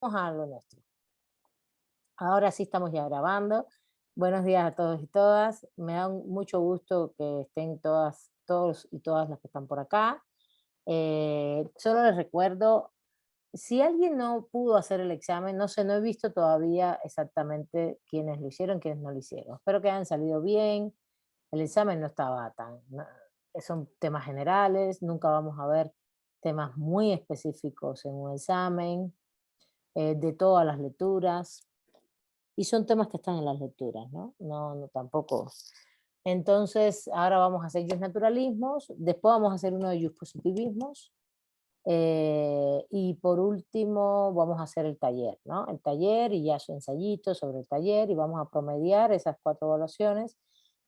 Vamos a lo nuestro. Ahora sí estamos ya grabando. Buenos días a todos y todas. Me da mucho gusto que estén todas, todos y todas las que están por acá. Solo les recuerdo, si alguien no pudo hacer el examen, no sé, no he visto todavía exactamente quiénes lo hicieron, quiénes no lo hicieron. Espero que hayan salido bien. El examen no estaba son temas generales, nunca vamos a ver temas muy específicos en un examen, de todas las lecturas. Y son temas que están en las lecturas, ¿no? No tampoco. Entonces, ahora vamos a hacer naturalismos, después vamos a hacer uno de positivismos, y por último vamos a hacer el taller, ¿no? El taller y ya su ensayito sobre el taller y vamos a promediar esas 4 evaluaciones,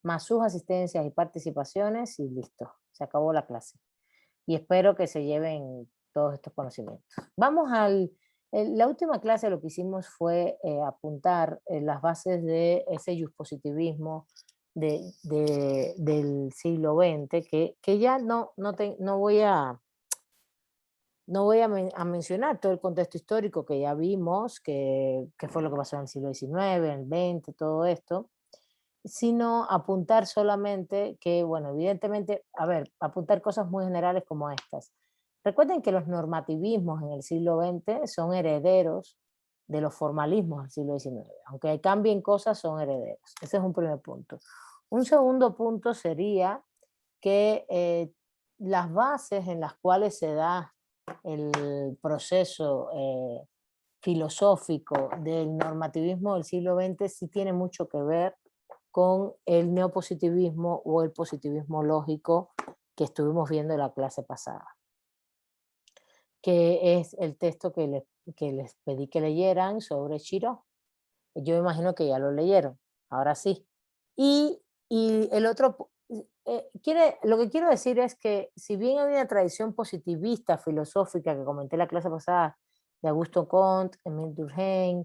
más sus asistencias y participaciones y listo, se acabó la clase. Y espero que se lleven todos estos conocimientos. Vamos la última clase lo que hicimos fue apuntar las bases de ese positivismo del siglo XX, que ya no voy a mencionar todo el contexto histórico que ya vimos, que fue lo que pasó en el siglo XIX, en el XX, todo esto, sino apuntar solamente que, bueno, evidentemente, a ver, apuntar cosas muy generales como estas. Recuerden que los normativismos en el siglo XX son herederos de los formalismos del siglo XIX. Aunque cambien cosas, son herederos. Ese es un primer punto. Un segundo punto sería que las bases en las cuales se da el proceso filosófico del normativismo del siglo XX sí tiene mucho que ver con el neopositivismo o el positivismo lógico que estuvimos viendo en la clase pasada, que es el texto que les pedí que leyeran sobre Shiro. Yo imagino que ya lo leyeron, ahora sí. Y, y el otro, lo que quiero decir es que si bien hay una tradición positivista filosófica que comenté en la clase pasada de Augusto Comte, Emile Durkheim,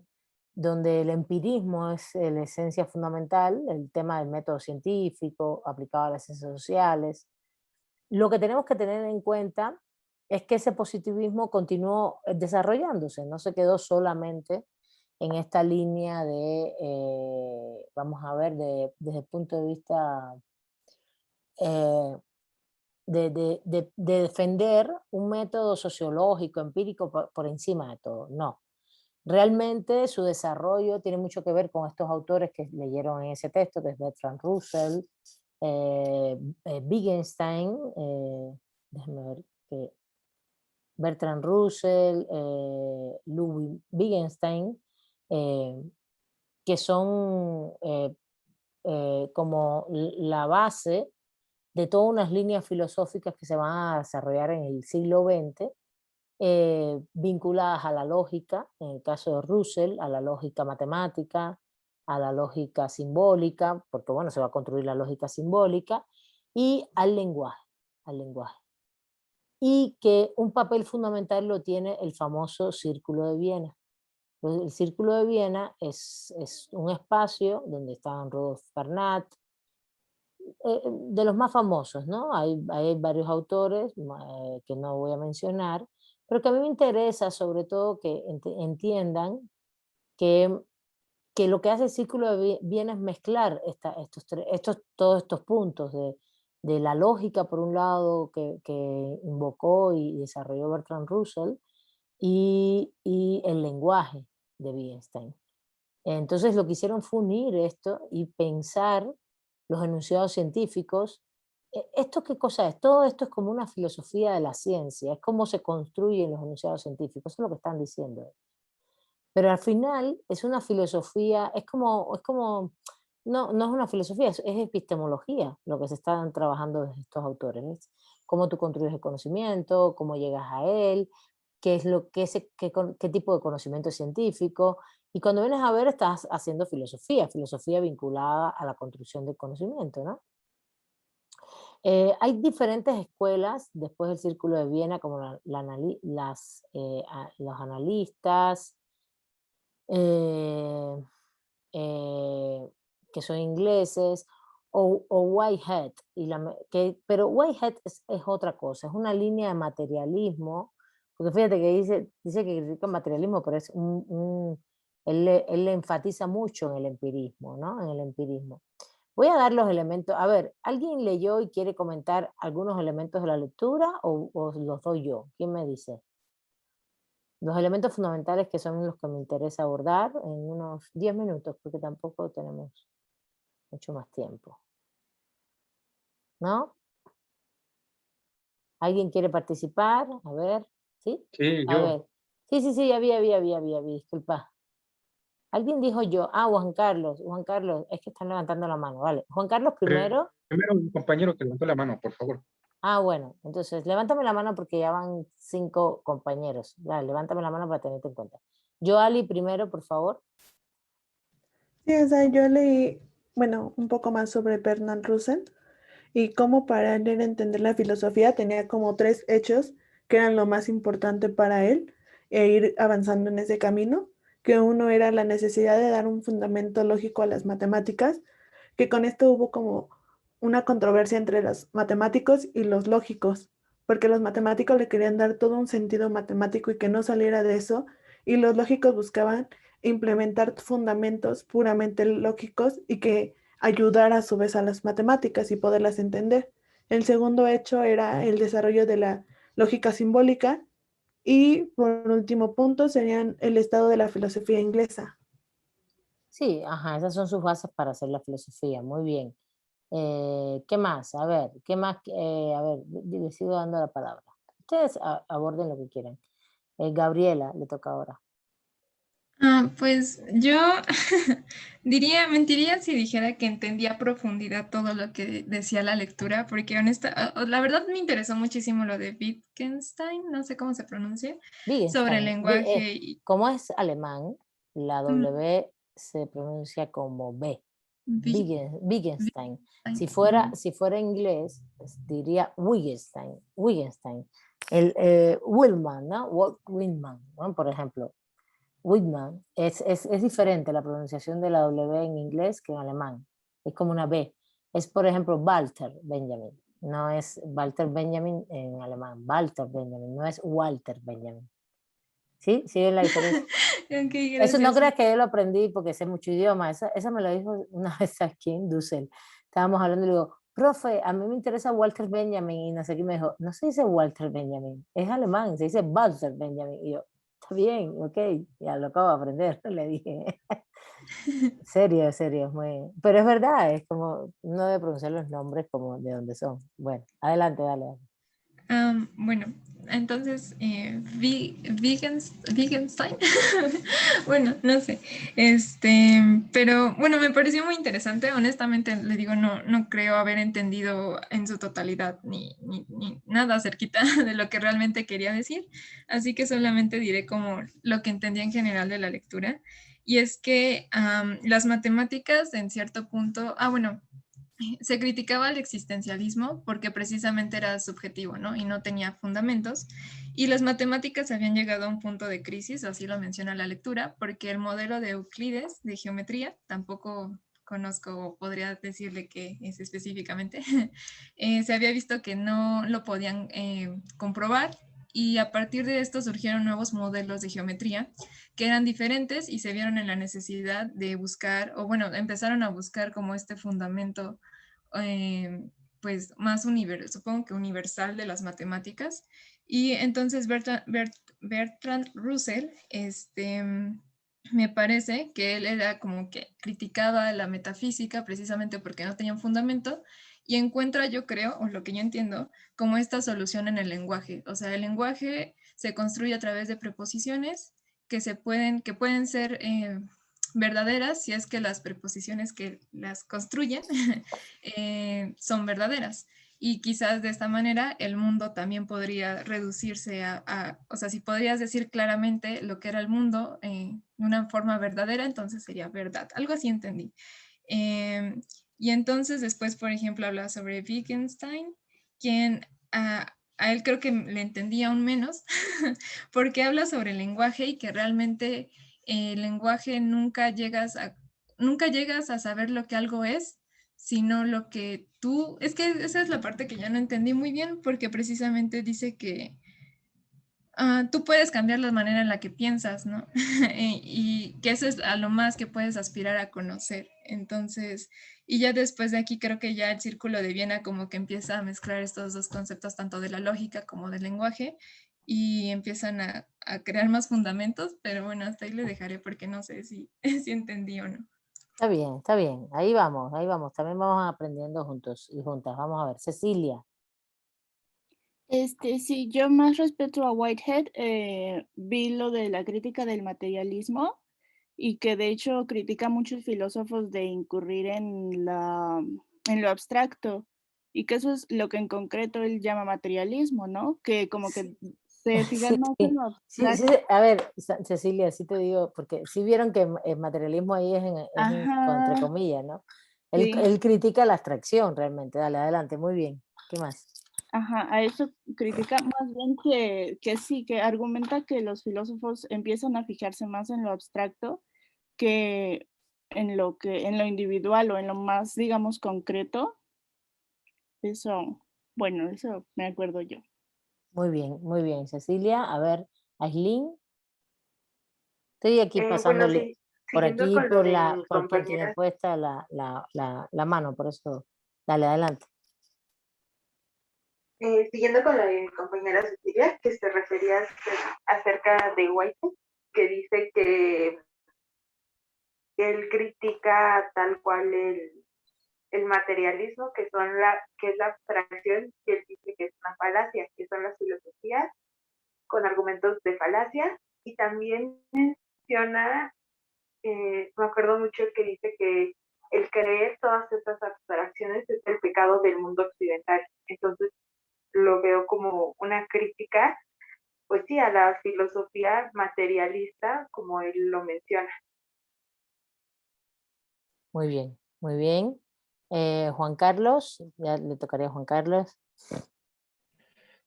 donde el empirismo es la esencia fundamental, el tema del método científico aplicado a las ciencias sociales, lo que tenemos que tener en cuenta es que ese positivismo continuó desarrollándose, no se quedó solamente en esta línea de, vamos a ver, desde el punto de vista eh, de defender un método sociológico, empírico por encima de todo. No, realmente su desarrollo tiene mucho que ver con estos autores que leyeron en ese texto, que es Bertrand Russell, Wittgenstein, déjame ver, que Bertrand Russell, Ludwig Wittgenstein, eh, que son como la base de todas unas líneas filosóficas que se van a desarrollar en el siglo XX, vinculadas a la lógica, en el caso de Russell, a la lógica matemática, a la lógica simbólica, porque bueno, se va a construir la lógica simbólica, y al lenguaje. Y que un papel fundamental lo tiene el famoso Círculo de Viena. El Círculo de Viena es un espacio donde estaban Rudolf Carnot, de los más famosos, ¿no? Hay varios autores que no voy a mencionar, pero que a mí me interesa sobre todo que entiendan que, que lo que hace el Círculo de Viena es mezclar todos estos puntos de la lógica, por un lado, que invocó y desarrolló Bertrand Russell, y el lenguaje de Wittgenstein. Entonces lo que hicieron fue unir esto y pensar los enunciados científicos. ¿Esto qué cosa es? Todo esto es como una filosofía de la ciencia, es cómo se construyen los enunciados científicos, eso es lo que están diciendo. Pero al final es una filosofía, no es una filosofía, es epistemología lo que se están trabajando desde estos autores. Es cómo tú construyes el conocimiento, cómo llegas a él, qué es lo que ese, qué tipo de conocimiento es científico. Y cuando vienes a ver, estás haciendo filosofía, filosofía vinculada a la construcción del conocimiento, ¿no? Hay diferentes escuelas después del Círculo de Viena, como los analistas, eh, eh, que son ingleses, o Whitehead, pero Whitehead es otra cosa, es una línea de materialismo, Porque fíjate que dice que critica el materialismo, pero es él le enfatiza mucho en el empirismo, ¿no? En el empirismo. Voy a dar los elementos. A ver, ¿alguien leyó y quiere comentar algunos elementos de la lectura o los doy yo? ¿Quién me dice? Los elementos fundamentales que son los que me interesa abordar en unos 10 minutos, porque tampoco tenemos mucho más tiempo, ¿no? ¿Alguien quiere participar? A ver, ¿sí? Sí, A yo. ver. Sí, sí, sí, había, disculpa. Alguien dijo yo. Ah, Juan Carlos, Juan Carlos, es que están levantando la mano, vale. Juan Carlos primero. Primero un compañero que levantó la mano, por favor. Ah, bueno, entonces levántame la mano porque ya van 5 compañeros. Dale, levántame la mano para tenerte en cuenta. Yo, Ali, primero, por favor. Sí, o sea, yo leí, bueno, un poco más sobre Bertrand Russell y cómo para él entender la filosofía tenía como tres hechos que eran lo más importante para él e ir avanzando en ese camino, que uno era la necesidad de dar un fundamento lógico a las matemáticas, que con esto hubo como una controversia entre los matemáticos y los lógicos, porque los matemáticos le querían dar todo un sentido matemático y que no saliera de eso, y los lógicos buscaban implementar fundamentos puramente lógicos y que ayudara a su vez a las matemáticas y poderlas entender. El segundo hecho era el desarrollo de la lógica simbólica y por último punto serían el estado de la filosofía inglesa. Sí, ajá, esas son sus bases para hacer la filosofía. Muy bien. ¿Qué más? A ver, ¿qué más? A ver, le sigo dando la palabra. Ustedes aborden lo que quieran. Gabriela, le toca ahora. Pues yo mentiría si dijera que entendía a profundidad todo lo que decía la lectura, porque la verdad me interesó muchísimo lo de Wittgenstein, no sé cómo se pronuncia, sobre el Wittgenstein. lenguaje y Como es alemán, la mm, W se pronuncia como B. Wi- Wittgenstein. Si fuera, Wittgenstein. si fuera inglés, diría Wittgenstein. Wittgenstein. El Willman, ¿no? Walt Whitman, ¿no? Por ejemplo. Whitman. Es diferente la pronunciación de la W en inglés que en alemán. Es como una B. Es, por ejemplo, Walter Benjamin. No es Walter Benjamin en alemán. Walter Benjamin. No es Walter Benjamin. ¿Sí? ¿Sí ven la diferencia? Ok, Eso no gracias. creas que yo lo aprendí porque sé mucho idioma. Esa me lo dijo una vez aquí en Dussel. Estábamos hablando y le digo, profe, a mí me interesa Walter Benjamin. Y no sé qué me dijo, no se dice Walter Benjamin, es alemán, se dice Walter Benjamin. Y yo, está bien, ok, ya lo acabo de aprender, le dije. Serio, serio, es muy. Pero es verdad, es como, no debe pronunciar los nombres como de donde son. Bueno, adelante, dale, dale. Bueno, entonces, Wittgenstein, bueno, no sé, pero bueno, me pareció muy interesante, honestamente le digo, no creo haber entendido en su totalidad ni nada cerquita de lo que realmente quería decir, así que solamente diré como lo que entendí en general de la lectura, y es que las matemáticas en cierto punto, bueno, se criticaba el existencialismo porque precisamente era subjetivo, ¿no? Y no tenía fundamentos. Y las matemáticas habían llegado a un punto de crisis, así lo menciona la lectura, porque el modelo de Euclides de geometría, tampoco conozco o podría decirle qué es específicamente, se había visto que no lo podían comprobar y a partir de esto surgieron nuevos modelos de geometría que eran diferentes y se vieron en la necesidad de buscar, o bueno, empezaron a buscar como este fundamento eh, pues más supongo que universal de las matemáticas. Y entonces Bertrand Russell, me parece que él era como que criticaba la metafísica precisamente porque no tenía un fundamento y encuentra, yo creo, o lo que yo entiendo, como esta solución en el lenguaje. O sea, el lenguaje se construye a través de preposiciones que pueden ser verdaderas si es que las preposiciones que las construyen son verdaderas. Y quizás de esta manera el mundo también podría reducirse o sea, si podrías decir claramente lo que era el mundo de una forma verdadera, entonces sería verdad. Algo así entendí. Eh, y entonces después, por ejemplo, habla sobre Wittgenstein, quien a él creo que le entendía aún menos, porque habla sobre el lenguaje y que realmente el lenguaje nunca llegas a saber lo que algo es, sino lo que es que esa es la parte que yo no entendí muy bien, porque precisamente dice que tú puedes cambiar la manera en la que piensas, ¿no? Y que eso es a lo más que puedes aspirar a conocer. Entonces, y ya después de aquí creo que ya el círculo de Viena como que empieza a mezclar estos dos conceptos, tanto de la lógica como del lenguaje, y empiezan a crear más fundamentos, pero bueno, hasta ahí le dejaré porque no sé si, si entendí o no. Está bien, está bien. Ahí vamos, ahí vamos. También vamos aprendiendo juntos y juntas. Vamos a ver. Cecilia. Sí, yo más respecto a Whitehead, vi lo de la crítica del materialismo y que de hecho critica a muchos filósofos de incurrir en lo abstracto y que eso es lo que en concreto él llama materialismo, ¿no? Que como que se Sí, fijan más en lo sí, sí, abstracto. a ver, Cecilia, sí te digo, porque sí vieron que el materialismo ahí es, entre Ajá, comillas, ¿no? sí, Él critica la abstracción realmente. Dale, adelante, muy bien. ¿Qué más? ajá, a eso critica más bien que sí, que argumenta que los filósofos empiezan a fijarse más en lo abstracto que en lo individual o en lo más, digamos, concreto. Eso, bueno, eso me acuerdo yo. Muy bien, Cecilia. A ver, Aislinn, estoy aquí Bueno, pasándole sí, por siguiendo aquí con lo de mi por quien tiene compañera, puesta la mano, por eso, dale, adelante. siguiendo con lo de mi compañera Cecilia, que se refería acerca de Whitehead, que dice que él critica tal cual el materialismo, que es la abstracción, y él dice que es una falacia, que son las filosofías con argumentos de falacia, y también menciona, me acuerdo mucho que dice que el creer todas estas abstracciones es el pecado del mundo occidental. Entonces lo veo como una crítica, pues sí, a la filosofía materialista, como él lo menciona. Muy bien, muy bien. Juan Carlos, ya le tocaría a Juan Carlos.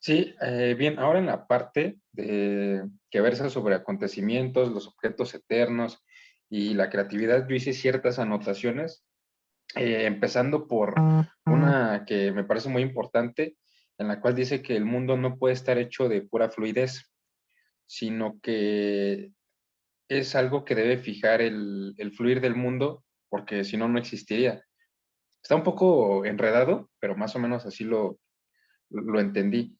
Sí, bien, ahora en la parte que versa sobre acontecimientos, los objetos eternos y la creatividad, yo hice ciertas anotaciones, empezando por una que me parece muy importante, en la cual dice que el mundo no puede estar hecho de pura fluidez, sino que es algo que debe fijar el fluir del mundo, porque si no, no existiría. Está un poco enredado, pero más o menos así lo entendí.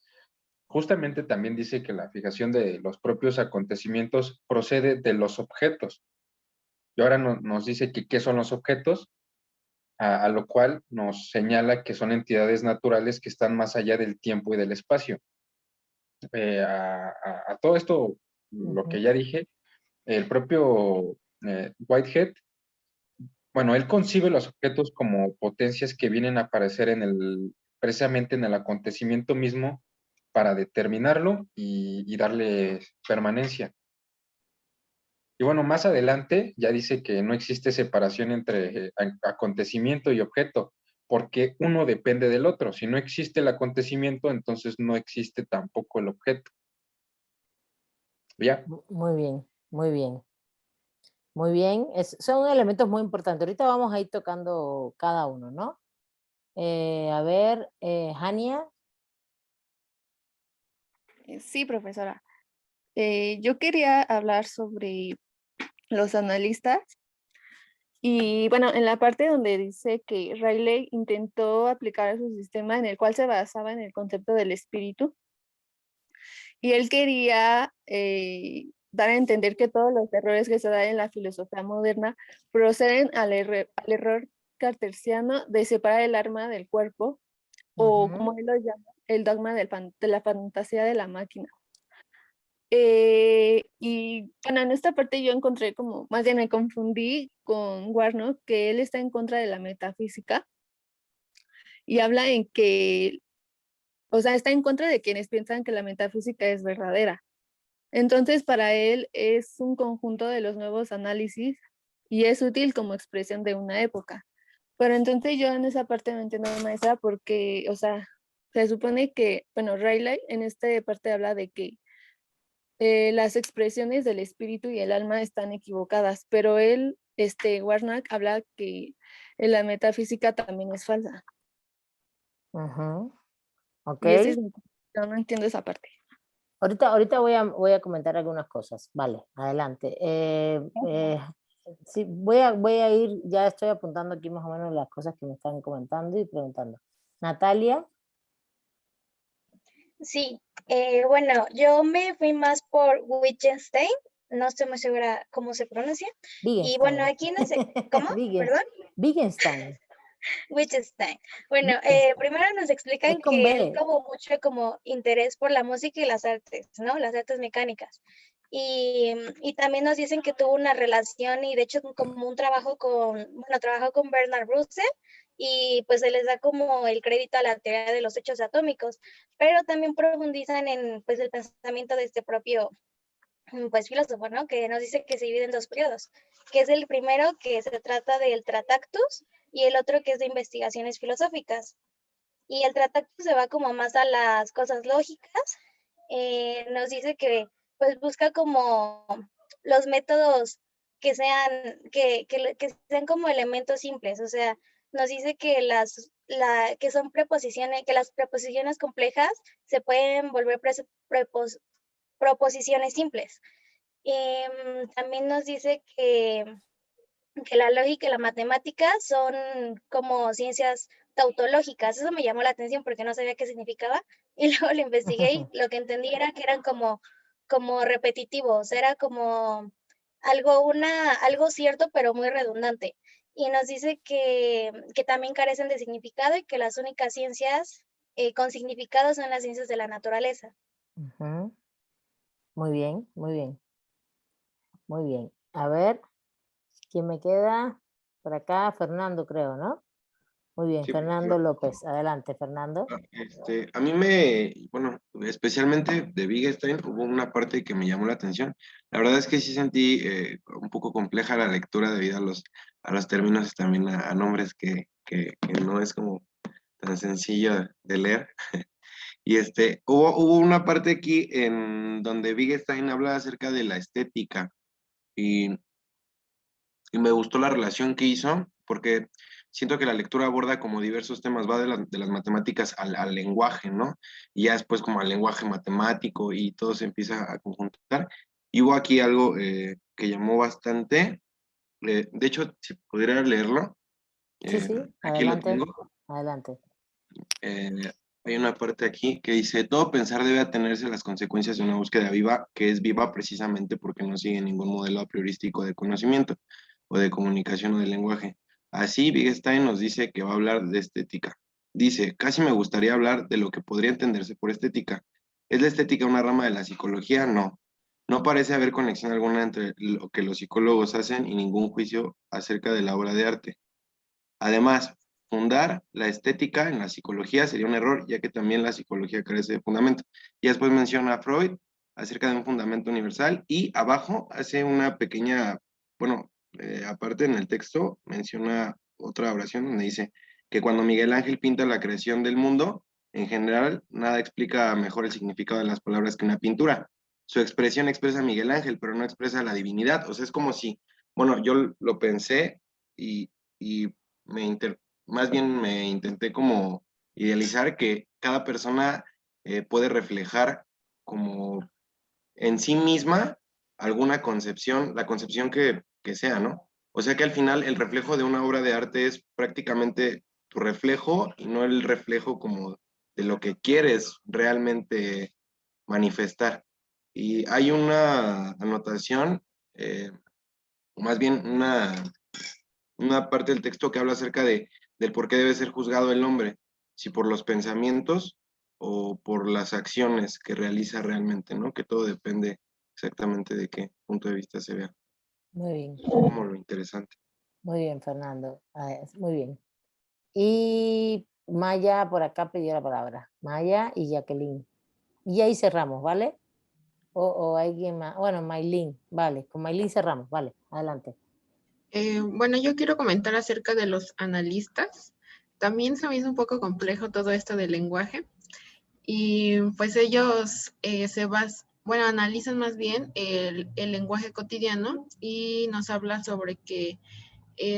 Justamente también dice que la fijación de los propios acontecimientos procede de los objetos. Y ahora nos dice que qué son los objetos, a lo cual nos señala que son entidades naturales que están más allá del tiempo y del espacio. A todo esto, lo que Ujú. ya dije, el propio Whitehead, bueno, él concibe los objetos como potencias que vienen a aparecer precisamente en el acontecimiento mismo para determinarlo y darle permanencia. Y bueno, más adelante ya dice que no existe separación entre acontecimiento y objeto, porque uno depende del otro. Si no existe el acontecimiento, entonces no existe tampoco el objeto. ¿Ya? Muy bien, muy bien. Muy bien, son elementos muy importantes. Ahorita vamos a ir tocando cada uno, ¿no? A ver, Hania. Sí, profesora. Yo quería hablar sobre los analistas y bueno, en la parte donde dice que Riley intentó aplicar su sistema en el cual se basaba en el concepto del espíritu y él quería dar a entender que todos los errores que se dan en la filosofía moderna proceden al error cartesiano de separar el alma del cuerpo o Ujú. como él lo llama, el dogma de la fantasía de la máquina. Y bueno, en esta parte yo encontré como, más bien me confundí con Warnock, que él está en contra de la metafísica y habla en que, o sea, está en contra de quienes piensan que la metafísica es verdadera. Entonces, para él es un conjunto de los nuevos análisis y es útil como expresión de una época. Pero entonces yo en esa parte no entiendo, maestra, porque, o sea, se supone que, bueno, Riley en esta parte habla de que las expresiones del espíritu y el alma están equivocadas, pero él, Warnock, habla que la metafísica también es falsa. Ujú. Ok, Y ese es yo no entiendo esa parte. Ahorita voy a comentar algunas cosas. Vale, adelante. Sí, voy a ir, ya estoy apuntando aquí más o menos las cosas que me están comentando y preguntando. Natalia, Sí, bueno, yo me fui más por Wittgenstein, no estoy muy segura cómo se pronuncia. Y bueno, Wittgenstein. aquí no sé, ¿cómo? Perdón, Wittgenstein. Wittgenstein. Bueno, Wittgenstein. primero nos Es explican con que él B. tuvo mucho como interés por la música y las artes, ¿no? Las artes mecánicas. Y también nos dicen que tuvo una relación y de hecho como un trabajo trabajó con Bernard Russell y pues se les da como el crédito a la teoría de los hechos atómicos, pero también profundizan en pues el pensamiento de este propio pues filósofo, ¿no? Que nos dice que se divide en dos periodos, que es el primero que se trata del Tratactus y el otro que es de investigaciones filosóficas. Y el Tratactus se va como más a las cosas lógicas, nos dice que pues busca como los métodos que sean, que sean como elementos simples, o sea, nos dice que que son preposiciones, que las preposiciones complejas se pueden volver proposiciones simples. También nos dice que la lógica y la matemática son como ciencias tautológicas. Eso me llamó la atención porque no sabía qué significaba y luego lo investigué y lo que entendí era que eran como repetitivos, era como algo cierto pero muy redundante. Y nos dice que también carecen de significado y que las únicas ciencias con significado son las ciencias de la naturaleza. Ujú. Muy bien, muy bien, muy bien. A ver, ¿quién me queda? Por acá, Fernando, creo, ¿no? Muy bien, Sí, Fernando López. Adelante, Fernando. a mí bueno, especialmente de Wittgenstein hubo una parte que me llamó la atención. La verdad es que sí sentí un poco compleja la lectura debido a los términos y también a nombres que no es como tan sencillo de leer. Y hubo una parte aquí en donde Wittgenstein habla acerca de la estética y, y me gustó la relación que hizo porque siento que la lectura aborda como diversos temas, va de las matemáticas al lenguaje, ¿no? Y ya después como al lenguaje matemático y todo se empieza a conjuntar. Y hubo aquí algo que llamó bastante, de hecho, si pudiera leerlo, Sí, sí, aquí lo adelante, tengo. adelante. Eh, hay una parte aquí que dice, todo pensar debe atenerse a las consecuencias de una búsqueda viva, que es viva precisamente porque no sigue ningún modelo a priorístico de conocimiento o de comunicación o de lenguaje. Así, Wittgenstein nos dice que va a hablar de estética. Dice, casi me gustaría hablar de lo que podría entenderse por estética. ¿Es la estética una rama de la psicología? No. No parece haber conexión alguna entre lo que los psicólogos hacen y ningún juicio acerca de la obra de arte. Además, fundar la estética en la psicología sería un error, ya que también la psicología carece de fundamento. Y después menciona a Freud acerca de un fundamento universal y abajo hace una pequeña, bueno, aparte en el texto menciona otra oración donde dice que cuando Miguel Ángel pinta la creación del mundo, en general, nada explica mejor el significado de las palabras que una pintura. Su expresión expresa a Miguel Ángel, pero no expresa la divinidad. O sea, es como si, bueno, yo lo pensé y más bien me intenté como idealizar que cada persona puede reflejar como en sí misma alguna concepción, la concepción que sea, ¿no? O sea que al final el reflejo de una obra de arte es prácticamente tu reflejo y no el reflejo como de lo que quieres realmente manifestar. Y hay una anotación, más bien una parte del texto que habla acerca del por qué debe ser juzgado el hombre, si por los pensamientos o por las acciones que realiza realmente, ¿no? Que todo depende exactamente de qué punto de vista se vea. Muy bien, Como lo interesante. muy bien, Fernando. Muy bien. Y Maya por acá pidió la palabra. Maya y Jacqueline. Y ahí cerramos, ¿vale? O alguien más. Bueno, Maylin, vale. Con Maylin cerramos, vale. Adelante. Bueno, yo quiero comentar acerca de los analistas. También se me hizo un poco complejo todo esto del lenguaje y pues ellos analizan más bien el lenguaje cotidiano y nos hablan sobre que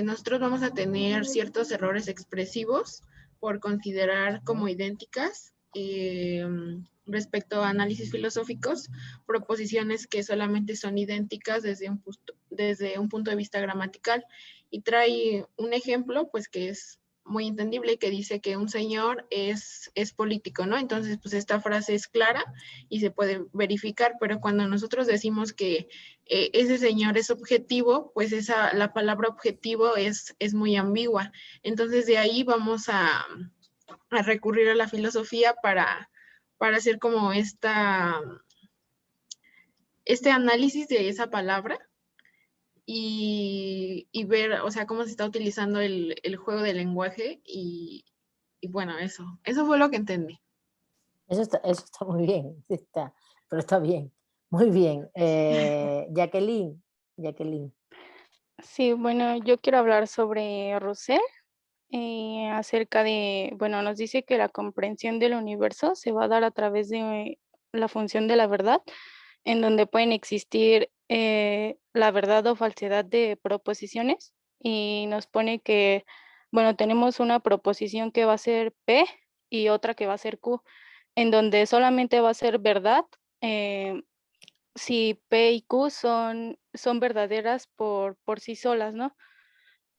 nosotros vamos a tener ciertos errores expresivos por considerar como idénticas respecto a análisis filosóficos, proposiciones que solamente son idénticas desde un punto de vista gramatical, y trae un ejemplo pues que es muy entendible, que dice que un señor es político, ¿no? Entonces, pues esta frase es clara y se puede verificar, pero cuando nosotros decimos que ese señor es objetivo, pues la palabra objetivo es muy ambigua. Entonces, de ahí vamos a recurrir a la filosofía para hacer como este análisis de esa palabra y ver, o sea, cómo se está utilizando el juego del lenguaje y bueno, eso fue lo que entendí. Eso está muy bien, sí está, pero está bien, muy bien. Jacqueline. Sí, bueno, yo quiero hablar sobre Russell, acerca de, bueno, nos dice que la comprensión del universo se va a dar a través de la función de la verdad, en donde pueden existir la verdad o falsedad de proposiciones, y nos pone que, bueno, tenemos una proposición que va a ser P y otra que va a ser Q, en donde solamente va a ser verdad si P y Q son verdaderas por sí solas, ¿no?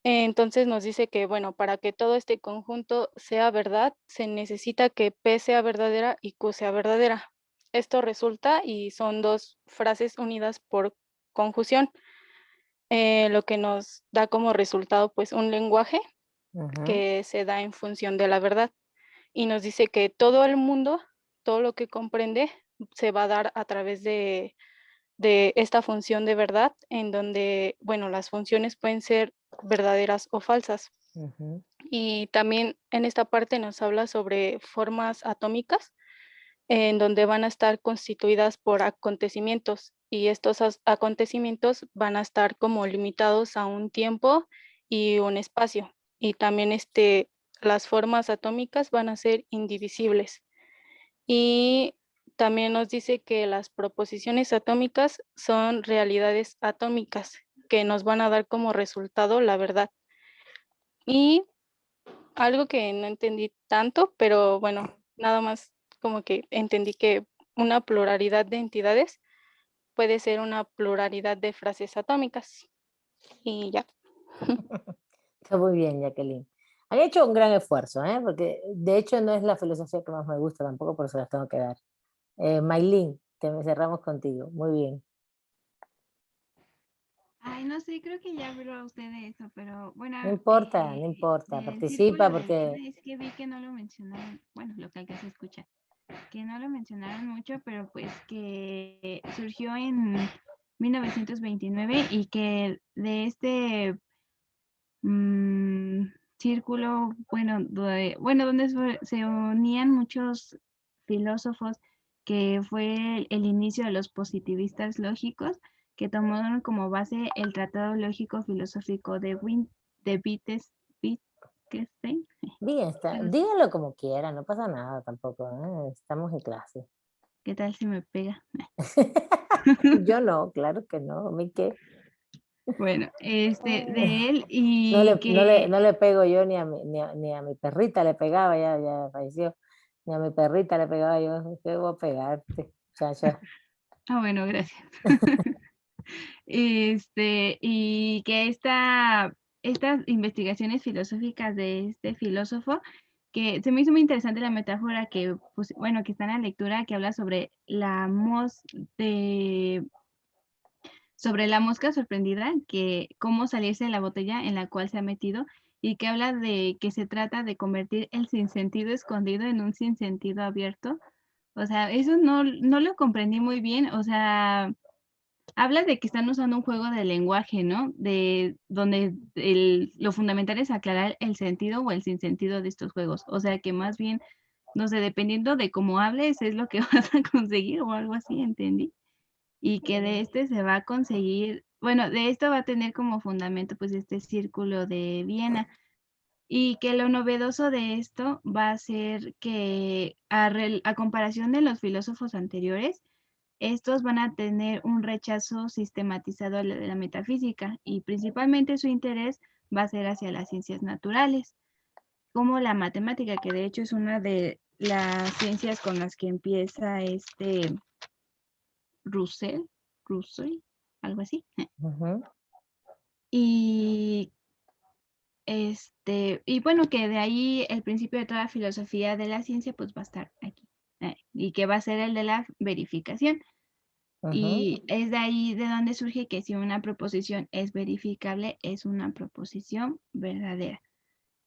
Entonces nos dice que, bueno, para que todo este conjunto sea verdad, se necesita que P sea verdadera y Q sea verdadera. Esto resulta y son dos frases unidas por conjunción, lo que nos da como resultado pues un lenguaje que se da en función de la verdad. Y nos dice que todo el mundo, todo lo que comprende, se va a dar a través de esta función de verdad, en donde, bueno, las funciones pueden ser verdaderas o falsas. Y también en esta parte nos habla sobre formas atómicas, en donde van a estar constituidas por acontecimientos, y estos acontecimientos van a estar como limitados a un tiempo y un espacio. Y también las formas atómicas van a ser indivisibles. Y también nos dice que las proposiciones atómicas son realidades atómicas que nos van a dar como resultado la verdad. Y algo que no entendí tanto, pero bueno, nada más como que entendí que una pluralidad de entidades puede ser una pluralidad de frases atómicas. Y ya. Está muy bien, Jacqueline. Han hecho un gran esfuerzo, porque de hecho no es la filosofía que más me gusta tampoco, por eso las tengo que dar. Maylin, cerramos contigo. Muy bien. Ay, no sé, creo que ya habló usted de eso, pero bueno, No importa, del participa círculo porque... de vida, es que vi que no lo mencionaron, bueno, lo que se escucha, que no lo mencionaron mucho, pero pues que surgió en 1929 y que de este círculo, bueno, donde se unían muchos filósofos, que fue el inicio de los positivistas lógicos, que tomaron como base el Tratado Lógico Filosófico de Wittgenstein. Bien, dígalo como quiera, no pasa nada tampoco, estamos en clase. ¿Qué tal si me pega? Yo no, claro que no, a mí qué. Bueno, de él No y que... no le pego yo ni a mi perrita le pegaba, ya falleció, ni a mi perrita le pegaba yo, ¿qué voy a pegarte, muchacha? Ah, bueno, gracias. Y que estas investigaciones filosóficas de este filósofo, que se me hizo muy interesante la metáfora que, pues, bueno, que está en la lectura, que habla sobre sobre la mosca sorprendida, que cómo salirse de la botella en la cual se ha metido, y que habla de que se trata de convertir el sinsentido escondido en un sinsentido abierto. O sea, eso no lo comprendí muy bien, o sea... Habla de que están usando un juego de lenguaje, ¿no? De donde lo fundamental es aclarar el sentido o el sinsentido de estos juegos. O sea que más bien, no sé, dependiendo de cómo hables, es lo que vas a conseguir o algo así, entendí. Y que de se va a conseguir, bueno, de esto va a tener como fundamento pues este círculo de Viena. Y que lo novedoso de esto va a ser que a comparación de los filósofos anteriores, estos van a tener un rechazo sistematizado de la metafísica, y principalmente su interés va a ser hacia las ciencias naturales, como la matemática, que de hecho es una de las ciencias con las que empieza Russell, algo así. Ujú. Y y bueno, que de ahí el principio de toda filosofía de la ciencia pues va a estar aquí. Y que va a ser el de la verificación. Ujú. Y es de ahí de donde surge que si una proposición es verificable, es una proposición verdadera.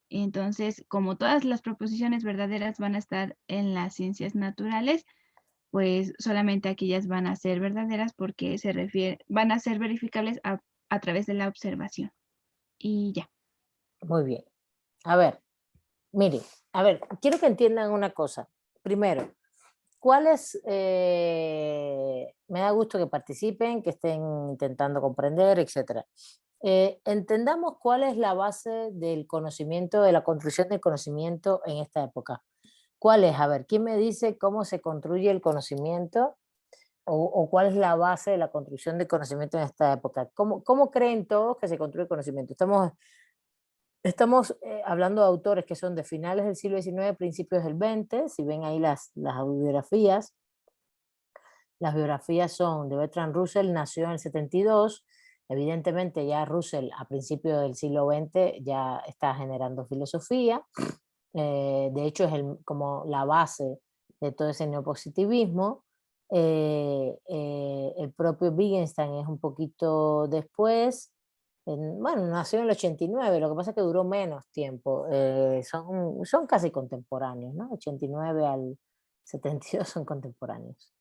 Entonces, como todas las proposiciones verdaderas van a estar en las ciencias naturales, pues solamente aquellas van a ser verdaderas porque van a ser verificables a través de la observación. Y ya. Muy bien. A ver, mire, a ver, quiero que entiendan una cosa. Primero, ¿cuáles? Me da gusto que participen, que estén intentando comprender, etcétera. Entendamos cuál es la base del conocimiento, de la construcción del conocimiento en esta época. ¿Cuál es? A ver, ¿quién me dice cómo se construye el conocimiento o cuál es la base de la construcción del conocimiento en esta época? ¿Cómo creen todos que se construye el conocimiento? Estamos hablando de autores que son de finales del siglo XIX, principios del XX. Si ven ahí las biografías, las biografías son de Bertrand Russell, nació en el 72. Evidentemente ya Russell a principios del siglo XX ya está generando filosofía. De hecho es como la base de todo ese neopositivismo. El propio Wittgenstein es un poquito después. Bueno, nació en el 89, lo que pasa es que duró menos tiempo. Son casi contemporáneos, ¿no? 89 al 72 son contemporáneos.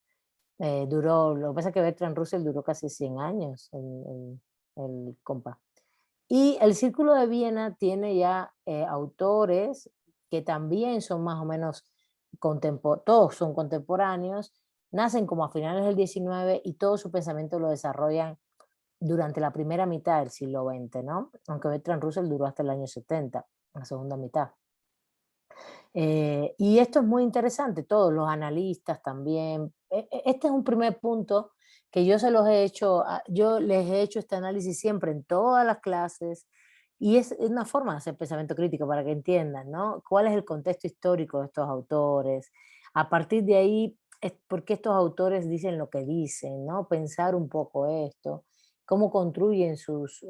Lo que pasa es que Bertrand Russell duró casi 100 años, el compa. Y el Círculo de Viena tiene ya autores que también son más o menos todos son contemporáneos, nacen como a finales del 19 y todo su pensamiento lo desarrollan durante la primera mitad del siglo XX, ¿no? Aunque Bertrand Russell duró hasta el año 70, la segunda mitad. Y esto es muy interesante, todos los analistas también. Este es un primer punto que yo yo les he hecho este análisis siempre en todas las clases, y es una forma de hacer pensamiento crítico para que entiendan, ¿no? ¿Cuál es el contexto histórico de estos autores? A partir de ahí, ¿por qué estos autores dicen lo que dicen, ¿no? Pensar un poco esto, cómo construyen sus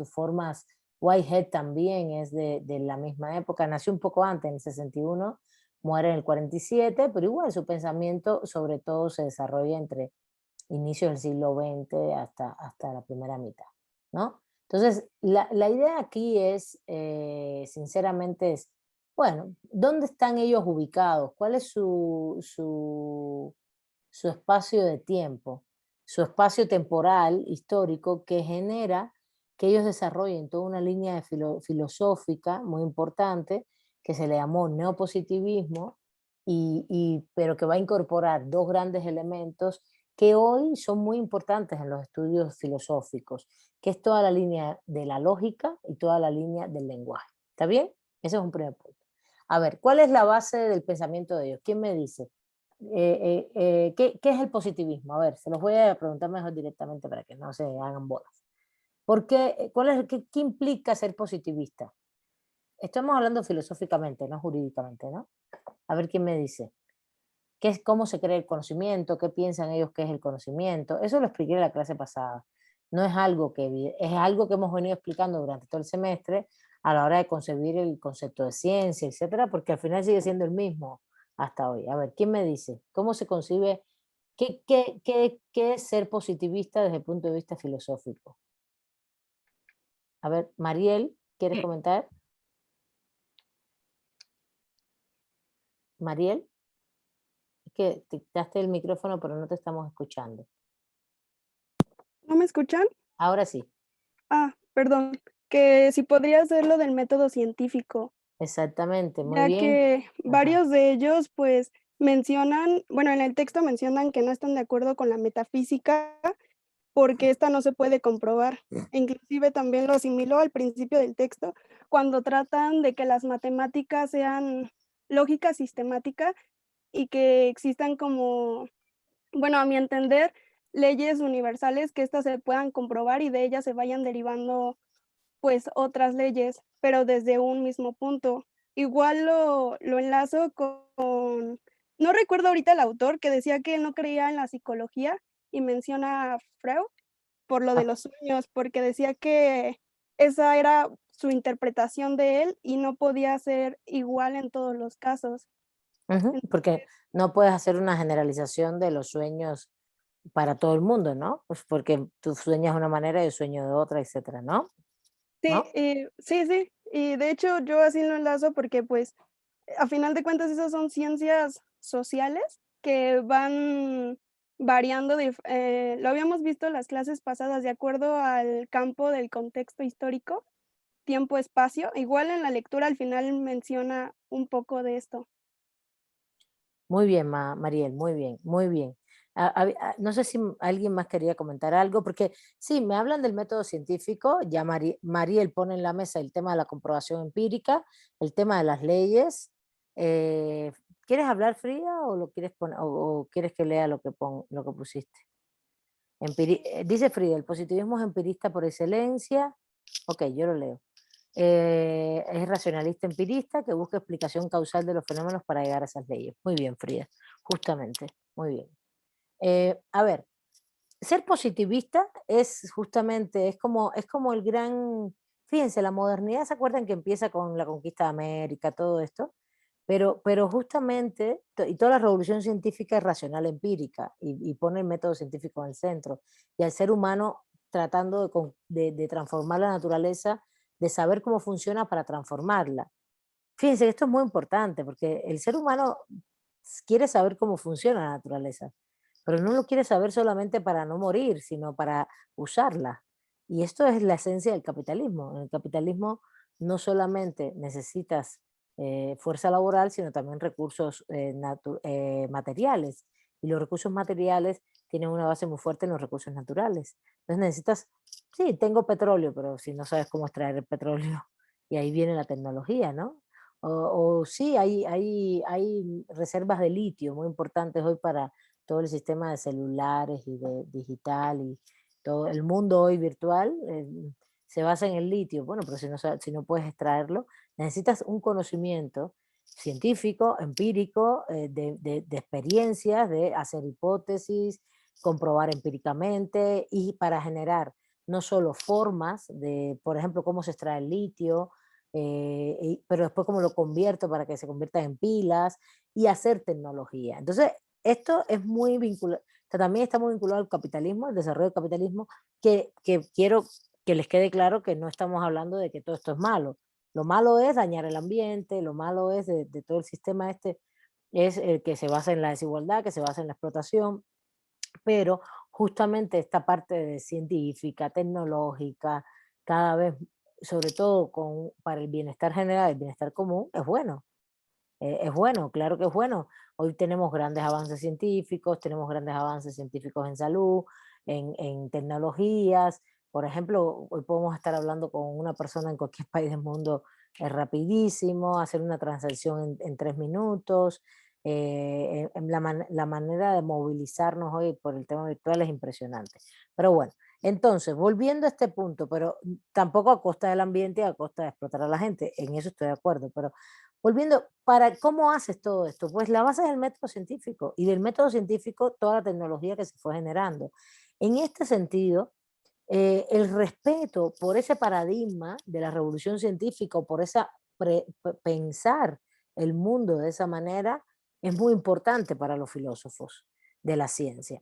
formas. Whitehead también es de la misma época, nació un poco antes, en el 61, muere en el 47, pero igual su pensamiento sobre todo se desarrolla entre inicios del siglo XX hasta la primera mitad, ¿no? Entonces, la idea aquí es, sinceramente, bueno, ¿dónde están ellos ubicados? ¿Cuál es su espacio de tiempo, su espacio temporal histórico que genera que ellos desarrollen toda una línea filosófica muy importante que se le llamó neopositivismo, pero que va a incorporar dos grandes elementos que hoy son muy importantes en los estudios filosóficos, que es toda la línea de la lógica y toda la línea del lenguaje. ¿Está bien? Ese es un primer punto. A ver, ¿cuál es la base del pensamiento de ellos? ¿Quién me dice? ¿Qué es el positivismo? A ver, se los voy a preguntar mejor directamente para que no se hagan bolas. ¿Qué implica ser positivista? Estamos hablando filosóficamente, no jurídicamente, ¿no? A ver quién me dice. ¿Cómo se crea el conocimiento? ¿Qué piensan ellos que es el conocimiento? Eso lo expliqué en la clase pasada. No es algo es algo que hemos venido explicando durante todo el semestre a la hora de concebir el concepto de ciencia, etcétera, porque al final sigue siendo el mismo hasta hoy. A ver, ¿quién me dice? ¿Cómo se concibe? ¿Qué es ser positivista desde el punto de vista filosófico? A ver, Mariel, ¿quieres comentar? Mariel, es que te quitaste el micrófono, pero no te estamos escuchando. ¿No me escuchan? Ahora sí. Ah, perdón, que si podría hacer lo del método científico. Exactamente, muy Ya bien. que varios de ellos pues mencionan, bueno, en el texto mencionan que no están de acuerdo con la metafísica porque esta no se puede comprobar. Inclusive también lo asimiló al principio del texto cuando tratan de que las matemáticas sean lógica sistemática y que existan como, bueno, a mi entender, leyes universales que éstas se puedan comprobar y de ellas se vayan derivando pues otras leyes, pero desde un mismo punto. igual lo enlazo con, no recuerdo ahorita el autor, que decía que no creía en la psicología y menciona a Freud por lo de Ah, los sueños, porque decía que esa era su interpretación de él y no podía ser igual en todos los casos. porque no puedes hacer una generalización de los sueños para todo el mundo, ¿no? Pues porque tú sueñas de una manera y yo sueño de otra, etcétera, ¿no? Sí, ¿No? sí, sí, y de hecho yo así lo enlazo porque pues a final de cuentas esas son ciencias sociales que van variando, lo habíamos visto en las clases pasadas, de acuerdo al campo del contexto histórico, tiempo, espacio, igual en la lectura al final menciona un poco de esto. Muy bien, Mariel, muy bien, muy bien. No sé si alguien más quería comentar algo, porque sí, me hablan del método científico, ya Mariel pone en la mesa el tema de la comprobación empírica, el tema de las leyes. eh, ¿Quieres hablar, Frida, o lo quieres poner, o quieres que lea lo que pusiste? Dice Frida, el positivismo es empirista por excelencia. Ok, yo lo leo. Es racionalista empirista que busca explicación causal de los fenómenos para llegar a esas leyes. Muy bien, Frida, justamente, muy bien. A ver, ser positivista es justamente, es como el gran, fíjense, la modernidad, ¿se acuerdan que empieza con la conquista de América, todo esto? Pero justamente, y toda la revolución científica es racional empírica, y pone el método científico en el centro, y al ser humano tratando de transformar la naturaleza, de saber cómo funciona para transformarla. Fíjense, esto es muy importante, porque el ser humano quiere saber cómo funciona la naturaleza, pero no lo quiere saber solamente para no morir, sino para usarla. Y esto es la esencia del capitalismo. En el capitalismo no solamente necesitas fuerza laboral, sino también recursos materiales. Y los recursos materiales tienen una base muy fuerte en los recursos naturales. Entonces necesitas, sí, tengo petróleo, pero si no sabes cómo extraer el petróleo, y ahí viene la tecnología, ¿no? O sí, hay reservas de litio muy importantes hoy para todo el sistema de celulares y de digital, y todo el mundo hoy virtual se basa en el litio. Bueno, pero si no puedes extraerlo, necesitas un conocimiento científico, empírico, de experiencias, de hacer hipótesis, comprobar empíricamente, y para generar no solo formas de, por ejemplo, cómo se extrae el litio, pero después cómo lo convierto para que se convierta en pilas, y hacer tecnología. Entonces, esto es muy vinculado, también está muy vinculado al capitalismo, al desarrollo del capitalismo, que quiero que les quede claro que no estamos hablando de que todo esto es malo. Lo malo es dañar el ambiente, lo malo es de todo el sistema este, es el que se basa en la desigualdad, que se basa en la explotación, pero justamente esta parte de científica, tecnológica, cada vez, sobre todo para el bienestar general, el bienestar común, es bueno, claro que es bueno. Hoy tenemos grandes avances científicos, tenemos grandes avances científicos en salud, en tecnologías. Por ejemplo, hoy podemos estar hablando con una persona en cualquier país del mundo rapidísimo, hacer una transacción en 3 minutos. La manera de movilizarnos hoy por el tema virtual es impresionante. Pero bueno, entonces, volviendo a este punto, pero tampoco a costa del ambiente y a costa de explotar a la gente, en eso estoy de acuerdo, pero volviendo, ¿cómo haces todo esto? Pues la base es el método científico, y del método científico toda la tecnología que se fue generando. En este sentido, el respeto por ese paradigma de la revolución científica, o por esa pensar el mundo de esa manera, es muy importante para los filósofos de la ciencia.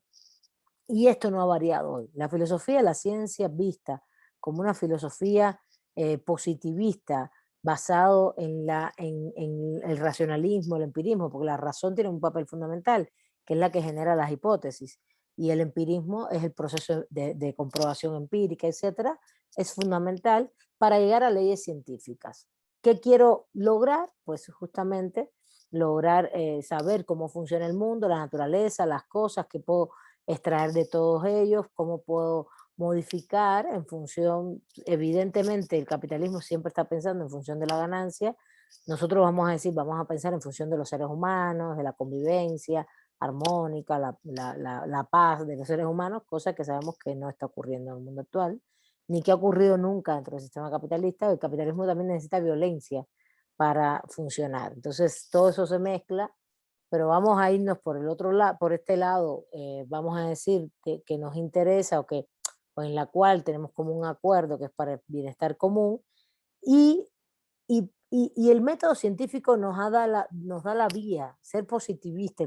Y esto no ha variado hoy. La filosofía de la ciencia vista como una filosofía positivista, basado en el racionalismo, el empirismo, porque la razón tiene un papel fundamental, que es la que genera las hipótesis, y el empirismo es el proceso de comprobación empírica, etcétera, es fundamental para llegar a leyes científicas. ¿Qué quiero lograr? Pues justamente lograr saber cómo funciona el mundo, la naturaleza, las cosas que puedo extraer de todos ellos, cómo puedo modificar en función, evidentemente el capitalismo siempre está pensando en función de la ganancia. Nosotros vamos a decir, vamos a pensar en función de los seres humanos, de la convivencia armónica, la paz de los seres humanos, cosa que sabemos que no está ocurriendo en el mundo actual, ni que ha ocurrido nunca dentro del sistema capitalista. El capitalismo también necesita violencia para funcionar. Entonces todo eso se mezcla, pero vamos a irnos por el otro lado, por este lado, vamos a decir que nos interesa o en la cual tenemos como un acuerdo que es para el bienestar común, y el método científico nos da la vía, ser positivista,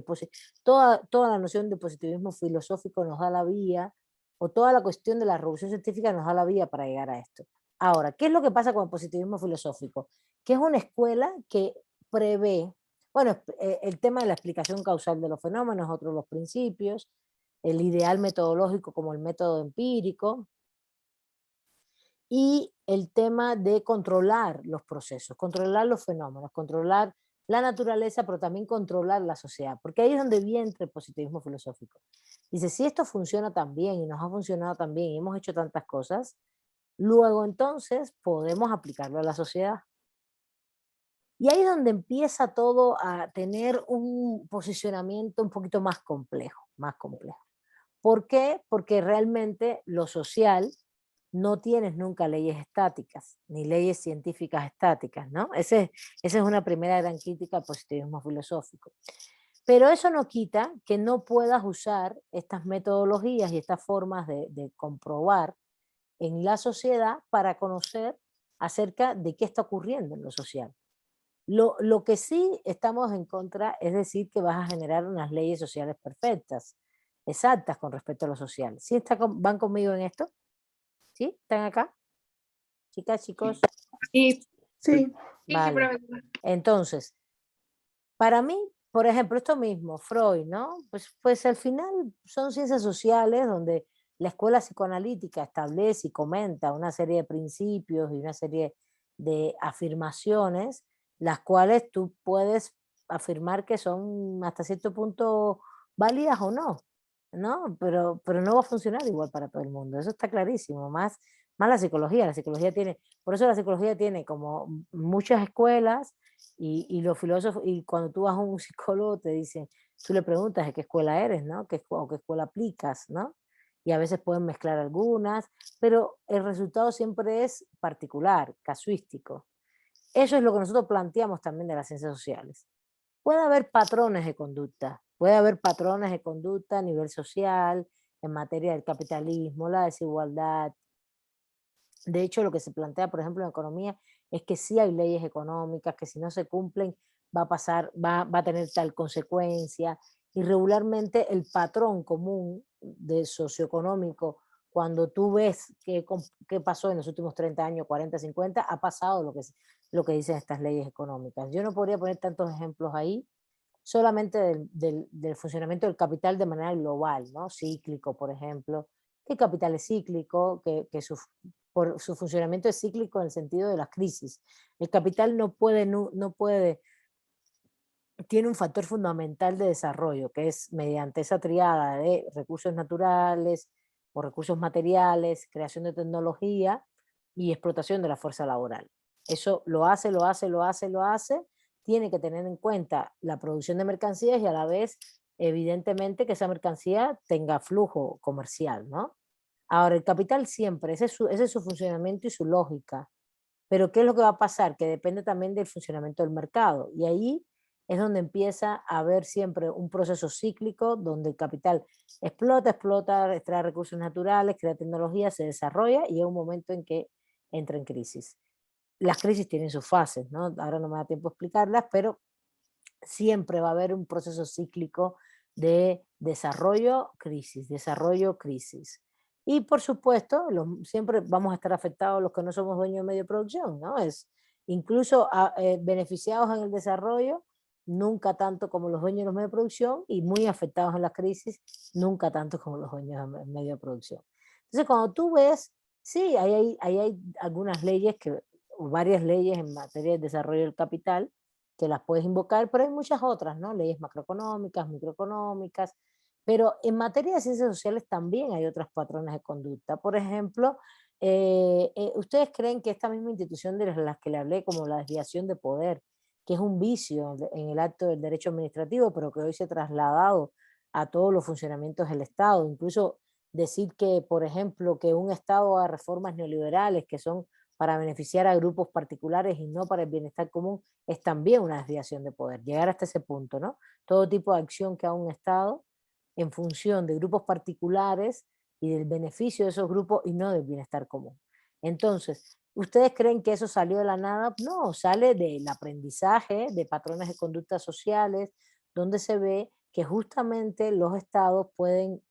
toda la noción de positivismo filosófico nos da la vía, o toda la cuestión de la revolución científica nos da la vía para llegar a esto. Ahora, ¿qué es lo que pasa con el positivismo filosófico? Que es una escuela que prevé, bueno, el tema de la explicación causal de los fenómenos, otro de los principios, el ideal metodológico como el método empírico, y el tema de controlar los procesos, controlar los fenómenos, controlar la naturaleza, pero también controlar la sociedad, porque ahí es donde viene el positivismo filosófico. Dice, si esto funciona tan bien y nos ha funcionado tan bien y hemos hecho tantas cosas, luego entonces podemos aplicarlo a la sociedad. Y ahí es donde empieza todo a tener un posicionamiento un poquito más complejo, más complejo. ¿Por qué? Porque realmente lo social no tienes nunca leyes estáticas, ni leyes científicas estáticas, ¿no? Esa es una primera gran crítica al positivismo filosófico. Pero eso no quita que no puedas usar estas metodologías y estas formas de comprobar en la sociedad para conocer acerca de qué está ocurriendo en lo social. Lo que sí estamos en contra es decir que vas a generar unas leyes sociales perfectas, exactas con respecto a lo social. ¿Sí van conmigo en esto? ¿Sí? ¿Están acá? Chicas, chicos. Sí. Sí. Vale. Entonces, para mí, por ejemplo, esto mismo, Freud, ¿no? Pues al final son ciencias sociales donde la escuela psicoanalítica establece y comenta una serie de principios y una serie de afirmaciones, las cuales tú puedes afirmar que son hasta cierto punto válidas o no, ¿no? Pero no va a funcionar igual para todo el mundo, eso está clarísimo, más la psicología tiene, por eso la psicología tiene como muchas escuelas y los filósofos, y cuando tú vas a un psicólogo te dicen, tú le preguntas de qué escuela eres, ¿no? O qué escuela aplicas, ¿no? Y a veces pueden mezclar algunas, pero el resultado siempre es particular, casuístico. Eso es lo que nosotros planteamos también de las ciencias sociales. Puede haber patrones de conducta, a nivel social, en materia del capitalismo, la desigualdad. De hecho, lo que se plantea, por ejemplo, en economía, es que sí hay leyes económicas, que si no se cumplen va a tener tal consecuencia, y regularmente el patrón común de socioeconómico, cuando tú ves qué pasó en los últimos 30 años, 40, 50, ha pasado lo que dicen estas leyes económicas. Yo no podría poner tantos ejemplos ahí, solamente del funcionamiento del capital de manera global, ¿no? Cíclico, por ejemplo. Que el capital es cíclico, que por su funcionamiento es cíclico en el sentido de las crisis. El capital no puede, tiene un factor fundamental de desarrollo, que es mediante esa triada de recursos naturales o recursos materiales, creación de tecnología y explotación de la fuerza laboral. Eso lo hace, tiene que tener en cuenta la producción de mercancías y a la vez, evidentemente, que esa mercancía tenga flujo comercial, ¿no? Ahora, el capital siempre, ese es su funcionamiento y su lógica. Pero ¿qué es lo que va a pasar? Que depende también del funcionamiento del mercado. Y ahí es donde empieza a haber siempre un proceso cíclico donde el capital explota, extrae recursos naturales, crea tecnología, se desarrolla y llega un momento en que entra en crisis. Las crisis tienen sus fases, ¿no? Ahora no me da tiempo a explicarlas, pero siempre va a haber un proceso cíclico de desarrollo, crisis, desarrollo, crisis. Y por supuesto, siempre vamos a estar afectados los que no somos dueños de medio de producción, ¿no? Incluso beneficiados en el desarrollo, nunca tanto como los dueños de los medios de producción, y muy afectados en las crisis, nunca tanto como los dueños de medios de producción. Entonces, cuando tú ves, sí, ahí hay algunas leyes, o varias leyes en materia de desarrollo del capital, que las puedes invocar, pero hay muchas otras, ¿no? Leyes macroeconómicas, microeconómicas, pero en materia de ciencias sociales también hay otros patrones de conducta. Por ejemplo, ¿ustedes creen que esta misma institución de las que le hablé, como la desviación de poder, que es un vicio en el acto del derecho administrativo, pero que hoy se ha trasladado a todos los funcionamientos del Estado, incluso decir que, por ejemplo, que un Estado haga reformas neoliberales que son para beneficiar a grupos particulares y no para el bienestar común, es también una desviación de poder, llegar hasta ese punto, ¿no? Todo tipo de acción que haga un Estado en función de grupos particulares y del beneficio de esos grupos y no del bienestar común. Entonces, ¿ustedes creen que eso salió de la nada? No, sale del aprendizaje de patrones de conductas sociales, donde se ve que justamente los estados pueden,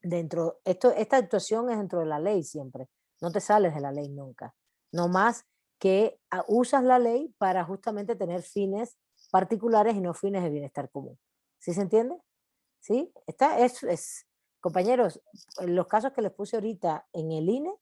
esta actuación es dentro de la ley siempre, no te sales de la ley nunca, no más que usas la ley para justamente tener fines particulares y no fines de bienestar común. ¿Sí se entiende? ¿Sí? Compañeros, en los casos que les puse ahorita en el INE,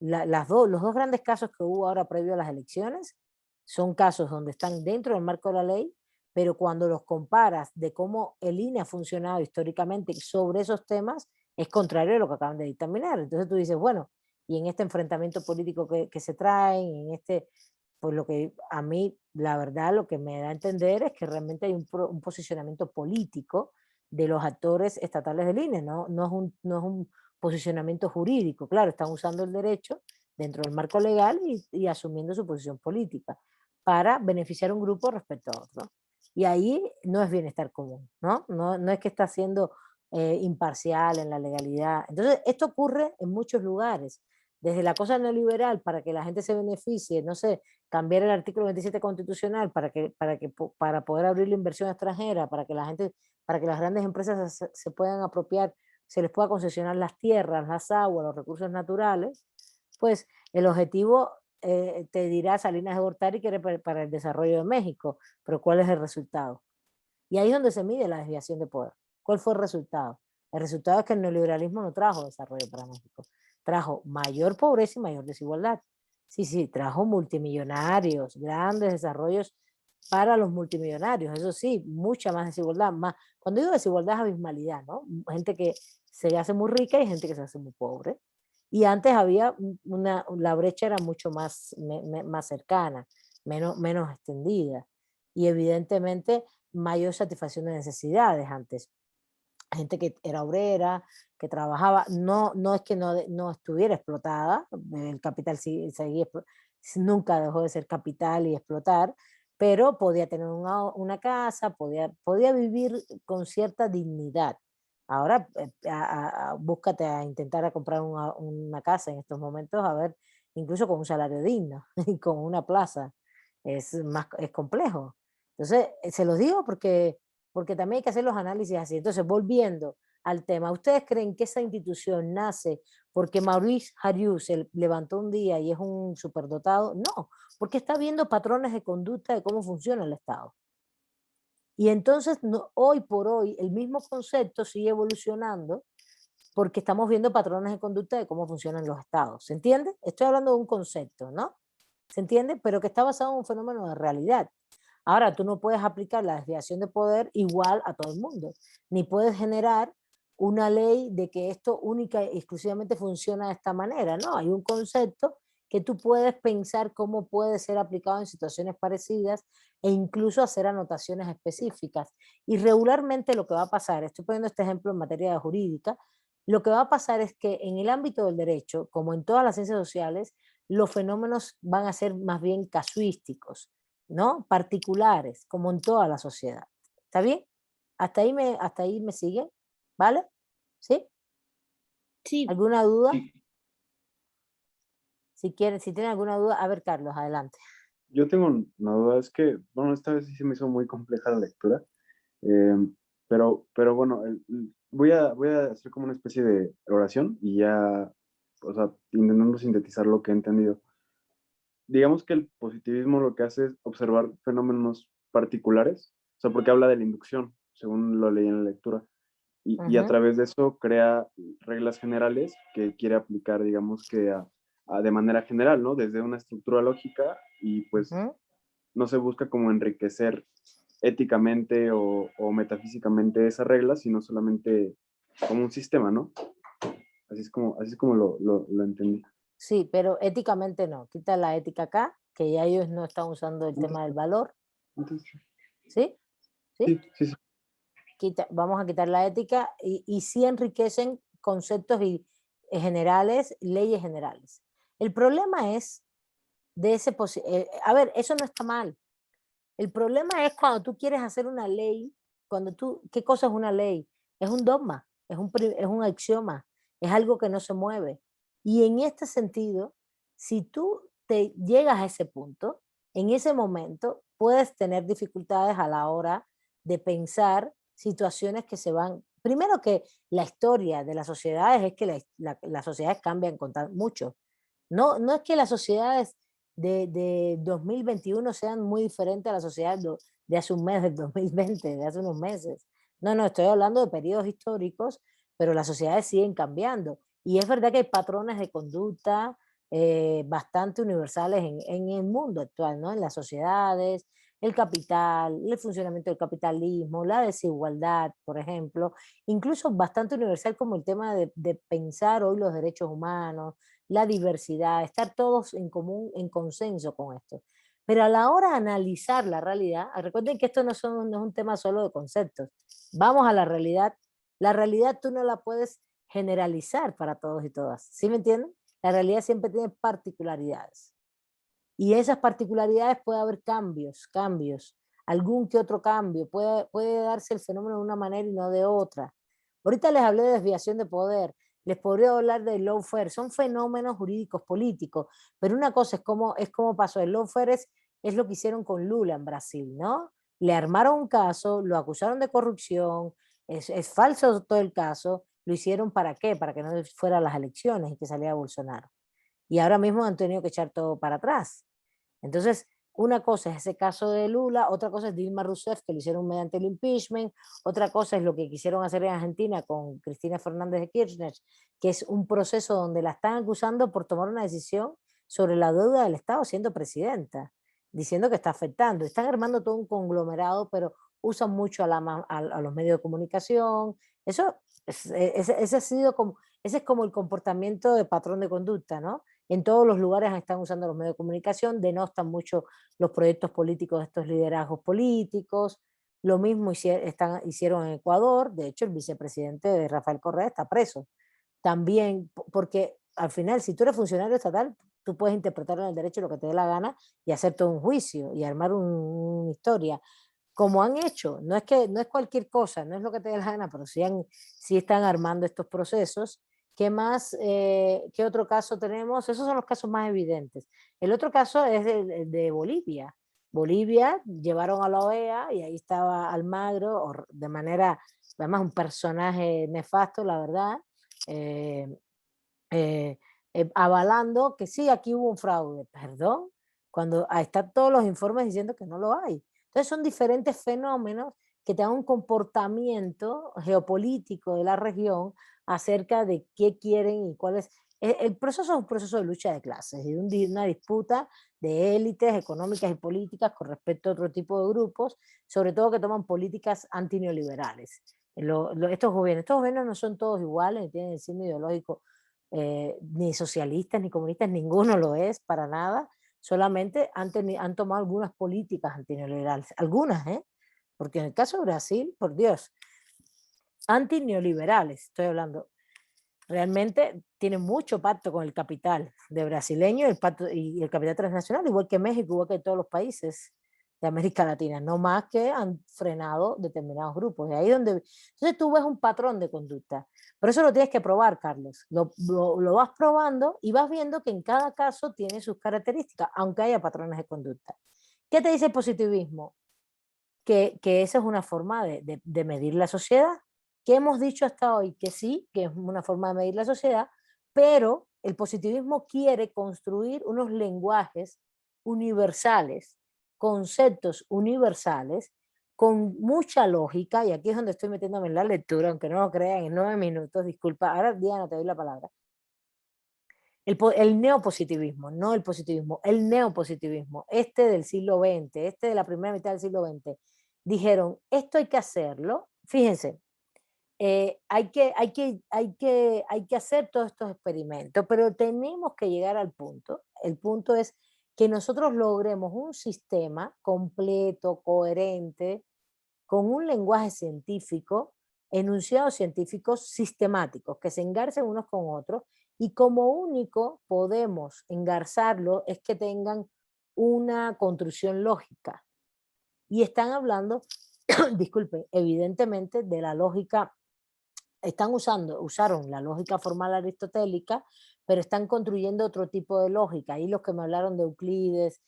los dos grandes casos que hubo ahora previo a las elecciones son casos donde están dentro del marco de la ley, pero cuando los comparas de cómo el INE ha funcionado históricamente sobre esos temas, es contrario a lo que acaban de dictaminar. Entonces tú dices, bueno, y en este enfrentamiento político que se traen, pues lo que a mí, la verdad, lo que me da a entender es que realmente hay un posicionamiento político de los actores estatales del INE, no es un posicionamiento jurídico. Claro, están usando el derecho dentro del marco legal y asumiendo su posición política para beneficiar a un grupo respecto a otro. Y ahí no es bienestar común, ¿no? No es que está siendo imparcial en la legalidad. Entonces, esto ocurre en muchos lugares. Desde la cosa neoliberal para que la gente se beneficie, no sé, cambiar el artículo 27 constitucional para poder abrir la inversión extranjera, para que las grandes empresas se puedan apropiar, se les pueda concesionar las tierras, las aguas, los recursos naturales, pues el objetivo te dirá Salinas de Gortari quiere para el desarrollo de México, pero ¿cuál es el resultado? Y ahí es donde se mide la desviación de poder. ¿Cuál fue el resultado? El resultado es que el neoliberalismo no trajo desarrollo para México, trajo mayor pobreza y mayor desigualdad. Sí, trajo multimillonarios, grandes desarrollos para los multimillonarios, eso sí, mucha más desigualdad. Cuando digo desigualdad es abismalidad, ¿no? Gente que se hace muy rica y gente que se hace muy pobre. Y antes había la brecha era mucho más cercana, menos extendida. Y evidentemente mayor satisfacción de necesidades antes. Gente que era obrera, que trabajaba, no es que no estuviera explotada, el capital nunca dejó de ser capital y explotar, pero podía tener una casa, podía vivir con cierta dignidad. Ahora búscate a intentar a comprar una casa en estos momentos, a ver, incluso con un salario digno y con una plaza, es complejo. Entonces, se los digo porque también hay que hacer los análisis así. Entonces, volviendo al tema, ¿ustedes creen que esa institución nace porque Maurice Hariu se levantó un día y es un superdotado? No, porque está viendo patrones de conducta de cómo funciona el Estado. Y entonces, hoy por hoy, el mismo concepto sigue evolucionando porque estamos viendo patrones de conducta de cómo funcionan los Estados. ¿Se entiende? Estoy hablando de un concepto, ¿no? ¿Se entiende? Pero que está basado en un fenómeno de realidad. Ahora, tú no puedes aplicar la desviación de poder igual a todo el mundo, ni puedes generar una ley de que esto única y exclusivamente funciona de esta manera. No, hay un concepto que tú puedes pensar cómo puede ser aplicado en situaciones parecidas e incluso hacer anotaciones específicas. Y regularmente lo que va a pasar, estoy poniendo este ejemplo en materia jurídica, lo que va a pasar es que en el ámbito del derecho, como en todas las ciencias sociales, los fenómenos van a ser más bien casuísticos, ¿no? Particulares, como en toda la sociedad. ¿Está bien? Hasta ahí me siguen, ¿vale? ¿Sí? Sí. ¿Alguna duda? Sí. Si tienen alguna duda, a ver, Carlos, adelante. Yo tengo una duda, es que, bueno, esta vez sí se me hizo muy compleja la lectura, pero bueno, voy a hacer como una especie de oración y ya, o sea, intentando sintetizar lo que he entendido. Digamos que el positivismo lo que hace es observar fenómenos particulares, o sea, porque habla de la inducción, según lo leí en la lectura, y a través de eso crea reglas generales que quiere aplicar, digamos que de manera general, ¿no? Desde una estructura lógica y pues no se busca como enriquecer éticamente o metafísicamente esas reglas, sino solamente como un sistema, ¿no? Así es como lo entendí. Sí, pero éticamente no. Quita la ética acá, que ya ellos no están usando el tema del valor. ¿Sí? ¿Sí? Sí. Vamos a quitar la ética y sí enriquecen conceptos generales, leyes generales. El problema es de ese... a ver, eso no está mal. El problema es cuando tú quieres hacer una ley, ¿qué cosa es una ley? Es un dogma, es un axioma, es algo que no se mueve. Y en este sentido, si tú te llegas a ese punto, en ese momento puedes tener dificultades a la hora de pensar situaciones que se van... Primero que la historia de las sociedades es que las sociedades cambian mucho. No es que las sociedades de 2021 sean muy diferentes a la sociedad de hace un mes, del 2020, de hace unos meses. No, estoy hablando de periodos históricos, pero las sociedades siguen cambiando. Y es verdad que hay patrones de conducta bastante universales en el mundo actual, ¿no? En las sociedades, el capital, el funcionamiento del capitalismo, la desigualdad, por ejemplo, incluso bastante universal como el tema de pensar hoy los derechos humanos, la diversidad, estar todos en común, en consenso con esto. Pero a la hora de analizar la realidad, recuerden que esto no es un tema solo de conceptos, vamos a la realidad tú no la puedes generalizar para todos y todas, ¿sí me entienden? La realidad siempre tiene particularidades. Y esas particularidades puede haber cambios, algún que otro cambio, puede darse el fenómeno de una manera y no de otra. Ahorita les hablé de desviación de poder, les podría hablar de lawfare, son fenómenos jurídicos políticos, pero una cosa es como pasó, el lawfare es lo que hicieron con Lula en Brasil, ¿no? Le armaron un caso, lo acusaron de corrupción, es falso todo el caso, lo hicieron ¿para qué? Para que no fuera a las elecciones y que saliera Bolsonaro. Y ahora mismo han tenido que echar todo para atrás. Entonces, una cosa es ese caso de Lula, otra cosa es Dilma Rousseff, que lo hicieron mediante el impeachment, otra cosa es lo que quisieron hacer en Argentina con Cristina Fernández de Kirchner, que es un proceso donde la están acusando por tomar una decisión sobre la deuda del Estado siendo presidenta, diciendo que está afectando. Están armando todo un conglomerado, pero usan mucho a los medios de comunicación. Eso, ese es como el comportamiento de patrón de conducta, ¿no? En todos los lugares están usando los medios de comunicación, denostan mucho los proyectos políticos de estos liderazgos políticos. Lo mismo hicieron en Ecuador. De hecho, el vicepresidente de Rafael Correa está preso. También, porque al final, si tú eres funcionario estatal, tú puedes interpretar en el derecho lo que te dé la gana y hacer todo un juicio y armar una historia. Como han hecho, no es cualquier cosa, no es lo que te dé la gana, pero sí están armando estos procesos. ¿Qué más? ¿Qué otro caso tenemos? Esos son los casos más evidentes. El otro caso es de Bolivia. Bolivia llevaron a la OEA y ahí estaba Almagro, de manera, además un personaje nefasto, la verdad, avalando que sí, aquí hubo un fraude. Perdón, cuando están todos los informes diciendo que no lo hay. Entonces son diferentes fenómenos que te dan un comportamiento geopolítico de la región acerca de qué quieren y cuál es. El proceso es un proceso de lucha de clases y una disputa de élites económicas y políticas con respecto a otro tipo de grupos, sobre todo que toman políticas antineoliberales. Estos gobiernos no son todos iguales, ni tienen el signo ideológico ni socialistas ni comunistas, ninguno lo es para nada, solamente han tomado algunas políticas antineoliberales, algunas, porque en el caso de Brasil, por Dios, antineoliberales, estoy hablando, realmente tienen mucho pacto con el capital de brasileño y el capital transnacional, igual que México, igual que todos los países de América Latina, no más que han frenado determinados grupos. De ahí entonces tú ves un patrón de conducta, pero eso lo tienes que probar, Carlos. Lo vas probando y vas viendo que en cada caso tiene sus características, aunque haya patrones de conducta. ¿Qué te dice el positivismo? Que esa es una forma de medir la sociedad, que hemos dicho hasta hoy que sí, que es una forma de medir la sociedad, pero el positivismo quiere construir unos lenguajes universales, conceptos universales, con mucha lógica, y aquí es donde estoy metiéndome en la lectura, aunque no lo crean, en 9 minutos, disculpa, ahora Diana te doy la palabra. El neopositivismo, no el positivismo, el neopositivismo, del siglo XX, de la primera mitad del siglo XX, dijeron, esto hay que hacerlo, fíjense, hay que hacer todos estos experimentos, pero tenemos que llegar al punto, el punto es que nosotros logremos un sistema completo, coherente, con un lenguaje científico, enunciados científicos sistemáticos, que se engarcen unos con otros y como único podemos engarzarlo es que tengan una construcción lógica. Y están hablando, disculpen, evidentemente de la lógica, usaron la lógica formal aristotélica, pero están construyendo otro tipo de lógica. Ahí los que me hablaron de Euclides,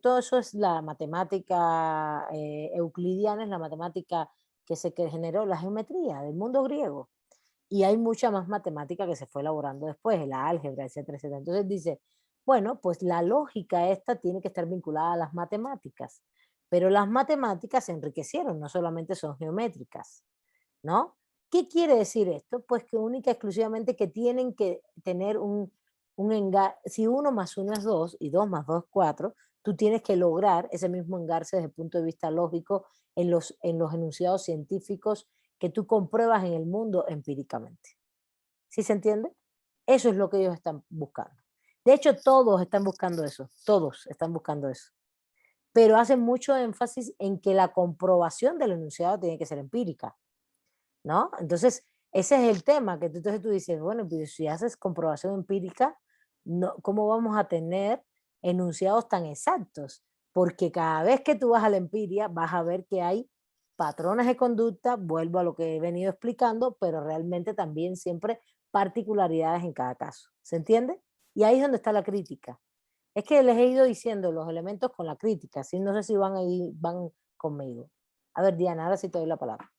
todo eso es la matemática euclidiana, es la matemática que generó la geometría del mundo griego. Y hay mucha más matemática que se fue elaborando después, la álgebra, etcétera, etcétera. Entonces dice, bueno, pues la lógica esta tiene que estar vinculada a las matemáticas, pero las matemáticas se enriquecieron, no solamente son geométricas, ¿no? ¿Qué quiere decir esto? Pues que única y exclusivamente que tienen que tener si 1 más 1 es 2 y 2 más 2 es 4, tú tienes que lograr ese mismo engarce desde el punto de vista lógico en los enunciados científicos que tú compruebas en el mundo empíricamente. ¿Sí se entiende? Eso es lo que ellos están buscando. De hecho, todos están buscando eso, todos están buscando eso. Pero hacen mucho énfasis en que la comprobación del enunciado tiene que ser empírica, ¿no? Entonces, ese es el tema, que entonces tú dices, bueno, pues si haces comprobación empírica, no, ¿cómo vamos a tener enunciados tan exactos? Porque cada vez que tú vas a la empiria, vas a ver que hay patrones de conducta, vuelvo a lo que he venido explicando, pero realmente también siempre particularidades en cada caso. ¿Se entiende? Y ahí es donde está la crítica. Es que les he ido diciendo los elementos con la crítica, ¿sí? No sé si van conmigo. A ver, Diana, ahora sí te doy la palabra.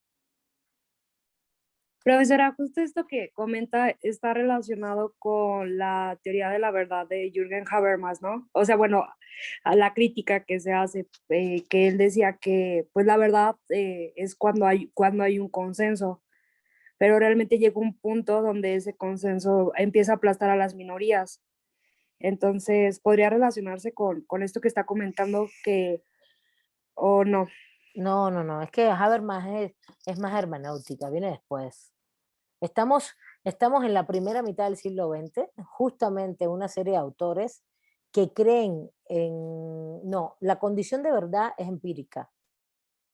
Profesora, justo esto que comenta está relacionado con la teoría de la verdad de Jürgen Habermas, ¿no? O sea, bueno, a la crítica que se hace, que él decía que pues la verdad es cuando hay un consenso, pero realmente llega un punto donde ese consenso empieza a aplastar a las minorías. Entonces, ¿podría relacionarse con esto que está comentando o no? No, es que Habermas es más hermenéutica, viene después. Estamos en la primera mitad del siglo XX, justamente una serie de autores que creen no, la condición de verdad es empírica,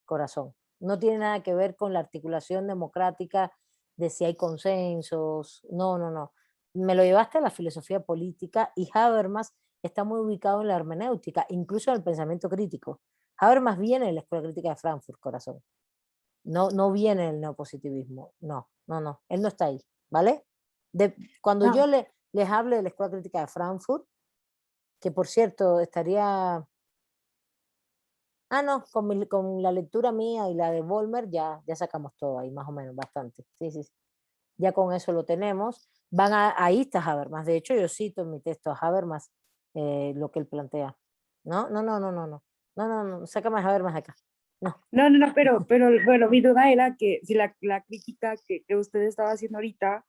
corazón. No tiene nada que ver con la articulación democrática de si hay consensos, no. Me lo llevaste a la filosofía política y Habermas está muy ubicado en la hermenéutica, incluso en el pensamiento crítico. Habermas viene de la Escuela Crítica de Frankfurt, corazón. No viene el neopositivismo, no, él no está ahí, ¿vale? Cuando yo les hable de la Escuela Crítica de Frankfurt, que por cierto estaría, no, con la lectura mía y la de Vollmer ya sacamos todo ahí, más o menos, bastante, sí, ya con eso lo tenemos, ahí está Habermas, de hecho yo cito en mi texto a Habermas lo que él plantea, no, sácame a Habermas de acá. No, pero bueno, mi duda era que si la crítica que usted estaba haciendo ahorita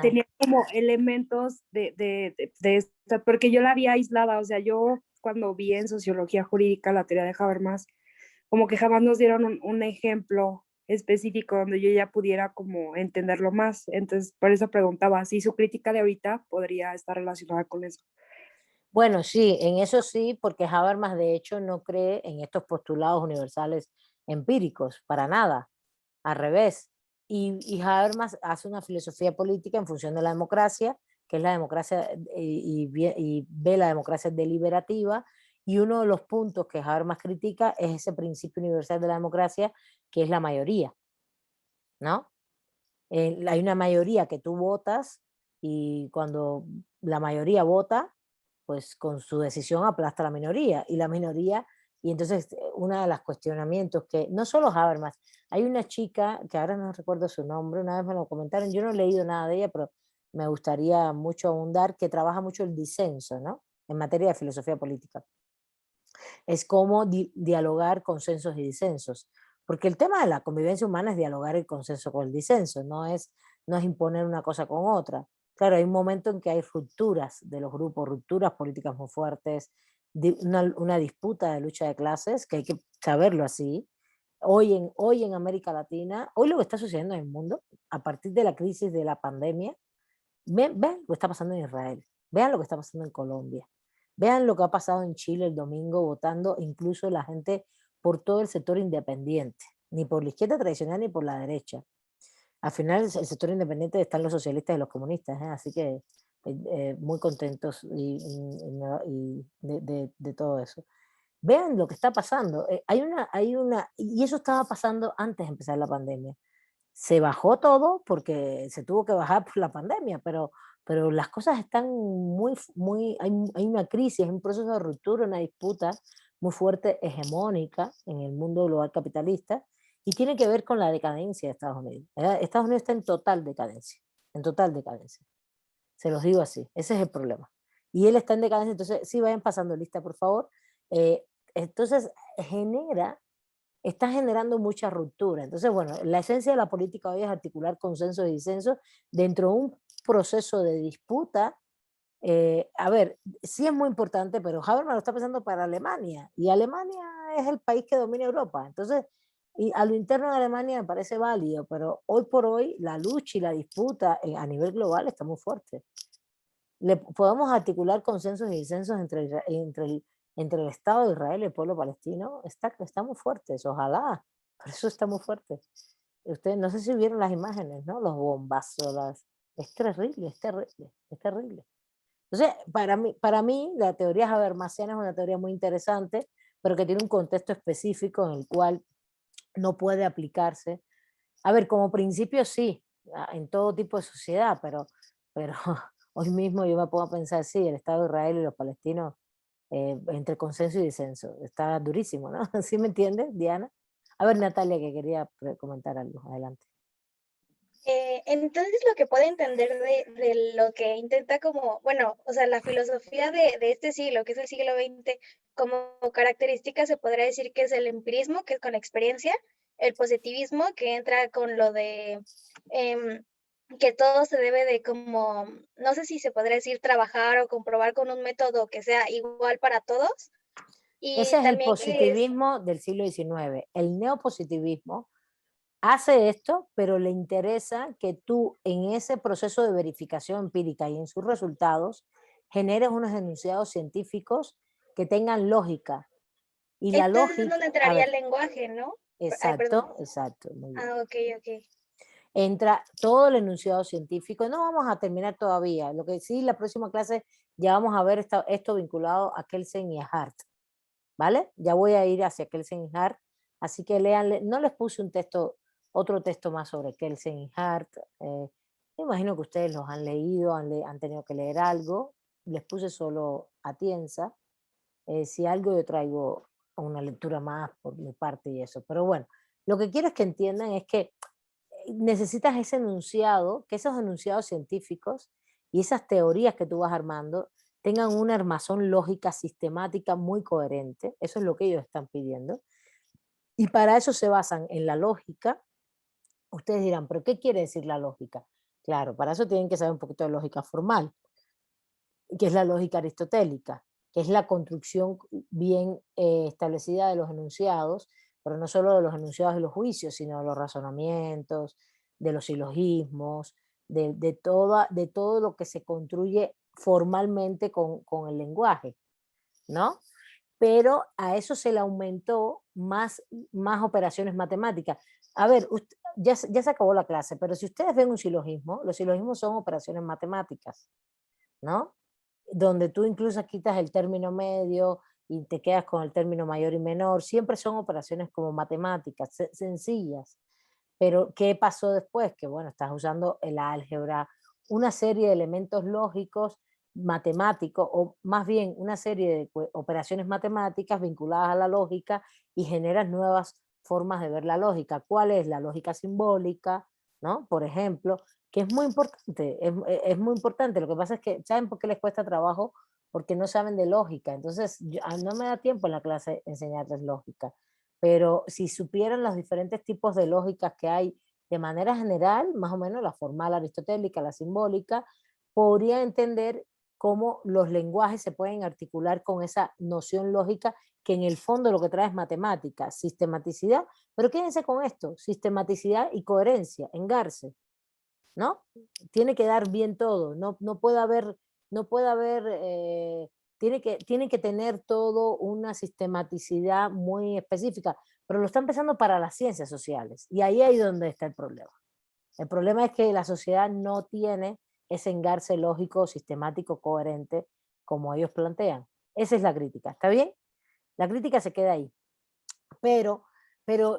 tenía como elementos de esta, porque yo la había aislada, o sea, yo cuando vi en sociología jurídica la teoría de Habermas, como que jamás nos dieron un ejemplo específico donde yo ya pudiera como entenderlo más, entonces por eso preguntaba si su crítica de ahorita podría estar relacionada con eso. Bueno, sí, en eso sí, porque Habermas de hecho no cree en estos postulados universales empíricos, para nada, al revés. Y Habermas hace una filosofía política en función de la democracia, que es la democracia, y ve la democracia deliberativa, y uno de los puntos que Habermas critica es ese principio universal de la democracia, que es la mayoría, ¿no? Hay una mayoría que tú votas, y cuando la mayoría vota, pues con su decisión aplasta a la minoría, y entonces uno de los cuestionamientos que, no solo Habermas, hay una chica, que ahora no recuerdo su nombre, una vez me lo comentaron, yo no he leído nada de ella, pero me gustaría mucho ahondar, que trabaja mucho el disenso, ¿no? En materia de filosofía política. Es cómo dialogar consensos y disensos, porque el tema de la convivencia humana es dialogar el consenso con el disenso, no es imponer una cosa con otra. Claro, hay un momento en que hay rupturas de los grupos, rupturas políticas muy fuertes, una disputa de lucha de clases, que hay que saberlo así. Hoy en América Latina, hoy lo que está sucediendo en el mundo, a partir de la crisis de la pandemia, vean lo que está pasando en Israel, vean lo que está pasando en Colombia, vean lo que ha pasado en Chile el domingo, votando incluso la gente por todo el sector independiente, ni por la izquierda tradicional ni por la derecha. Al final el sector independiente están los socialistas y los comunistas, así que muy contentos de todo eso. Vean lo que está pasando. Y eso estaba pasando antes de empezar la pandemia. Se bajó todo porque se tuvo que bajar por la pandemia, pero las cosas están hay una crisis, hay un proceso de ruptura, una disputa muy fuerte, hegemónica en el mundo global capitalista, y tiene que ver con la decadencia de Estados Unidos. Estados Unidos está en total decadencia, se los digo así, ese es el problema. Y él está en decadencia, entonces sí, vayan pasando lista, por favor. Entonces está generando mucha ruptura. Entonces, bueno, la esencia de la política hoy es articular consensos y disensos dentro de un proceso de disputa. A ver, sí es muy importante, pero Habermas lo está pensando para Alemania, y Alemania es el país que domina Europa. Entonces, y a lo interno de Alemania me parece válido, pero hoy por hoy la lucha y la disputa a nivel global está muy fuerte. Podemos articular consensos y disensos entre el Estado de Israel y el pueblo palestino. Está muy fuerte, ojalá, por eso está muy fuerte. Ustedes no sé si vieron las imágenes, ¿no? Los bombazos, es terrible, es terrible, es terrible. Entonces, para mí la teoría habermasiana es una teoría muy interesante, pero que tiene un contexto específico en el cual no puede aplicarse. A ver, como principio sí, en todo tipo de sociedad, pero hoy mismo yo me puedo pensar, sí, el Estado de Israel y los palestinos, entre consenso y disenso, está durísimo, ¿no? ¿Sí me entiendes, Diana? A ver, Natalia, que quería comentar algo, adelante. Entonces lo que puedo entender de lo que intenta como, bueno, o sea, la filosofía de este siglo, que es el siglo XX, como característica se podría decir que es el empirismo, que es con experiencia, el positivismo, que entra con lo de que todo se debe de como, no sé si se podría decir trabajar o comprobar con un método que sea igual para todos. Y ese es el también positivismo del siglo XIX. El neopositivismo hace esto, pero le interesa que tú en ese proceso de verificación empírica y en sus resultados generes unos enunciados científicos que tengan lógica. Y la entonces lógica... no entraría el lenguaje, ¿no? Exacto, exacto. Muy bien. Ok. Entra todo el enunciado científico. No vamos a terminar todavía. Lo que sí, la próxima clase ya vamos a ver esto vinculado a Kelsen y a Hart. ¿Vale? Ya voy a ir hacia Kelsen y Hart. Así que léanle. No les puse otro texto más sobre Kelsen y Hart. Me imagino que ustedes los han leído, han tenido que leer algo. Les puse solo Atienza. Si algo yo traigo una lectura más por mi parte y eso. Pero bueno, lo que quiero es que entiendan es que necesitas ese enunciado, que esos enunciados científicos y esas teorías que tú vas armando tengan una armazón lógica sistemática muy coherente. Eso es lo que ellos están pidiendo. Y para eso se basan en la lógica. Ustedes dirán, ¿pero qué quiere decir la lógica? Claro, para eso tienen que saber un poquito de lógica formal, que es la lógica aristotélica, que es la construcción bien establecida de los enunciados, pero no solo de los enunciados de los juicios, sino de los razonamientos, de los silogismos, de todo lo que se construye formalmente con el lenguaje, ¿no? Pero a eso se le aumentó más operaciones matemáticas. A ver, ya se acabó la clase, pero si ustedes ven un silogismo, los silogismos son operaciones matemáticas, ¿no? Donde tú incluso quitas el término medio y te quedas con el término mayor y menor, siempre son operaciones como matemáticas, sencillas. Pero ¿qué pasó después? Que bueno, estás usando el álgebra, una serie de elementos lógicos matemáticos, o más bien una serie de operaciones matemáticas vinculadas a la lógica, y generas nuevas formas de ver la lógica. ¿Cuál es? La lógica simbólica, ¿no? Por ejemplo, que es muy importante, es muy importante. Lo que pasa es que, ¿saben por qué les cuesta trabajo? Porque no saben de lógica. Entonces, no me da tiempo en la clase enseñarles lógica, pero si supieran los diferentes tipos de lógicas que hay de manera general, más o menos la formal aristotélica, la simbólica, podrían entender cómo los lenguajes se pueden articular con esa noción lógica, que en el fondo lo que trae es matemática, sistematicidad, pero quédense con esto, sistematicidad y coherencia, engarce, ¿no? Tiene que dar bien todo, no puede haber, tiene que tener todo una sistematicidad muy específica, pero lo están pensando para las ciencias sociales, y ahí donde está el problema. El problema es que la sociedad no tiene ese engarce lógico, sistemático, coherente, como ellos plantean. Esa es la crítica, ¿está bien? La crítica se queda ahí. Pero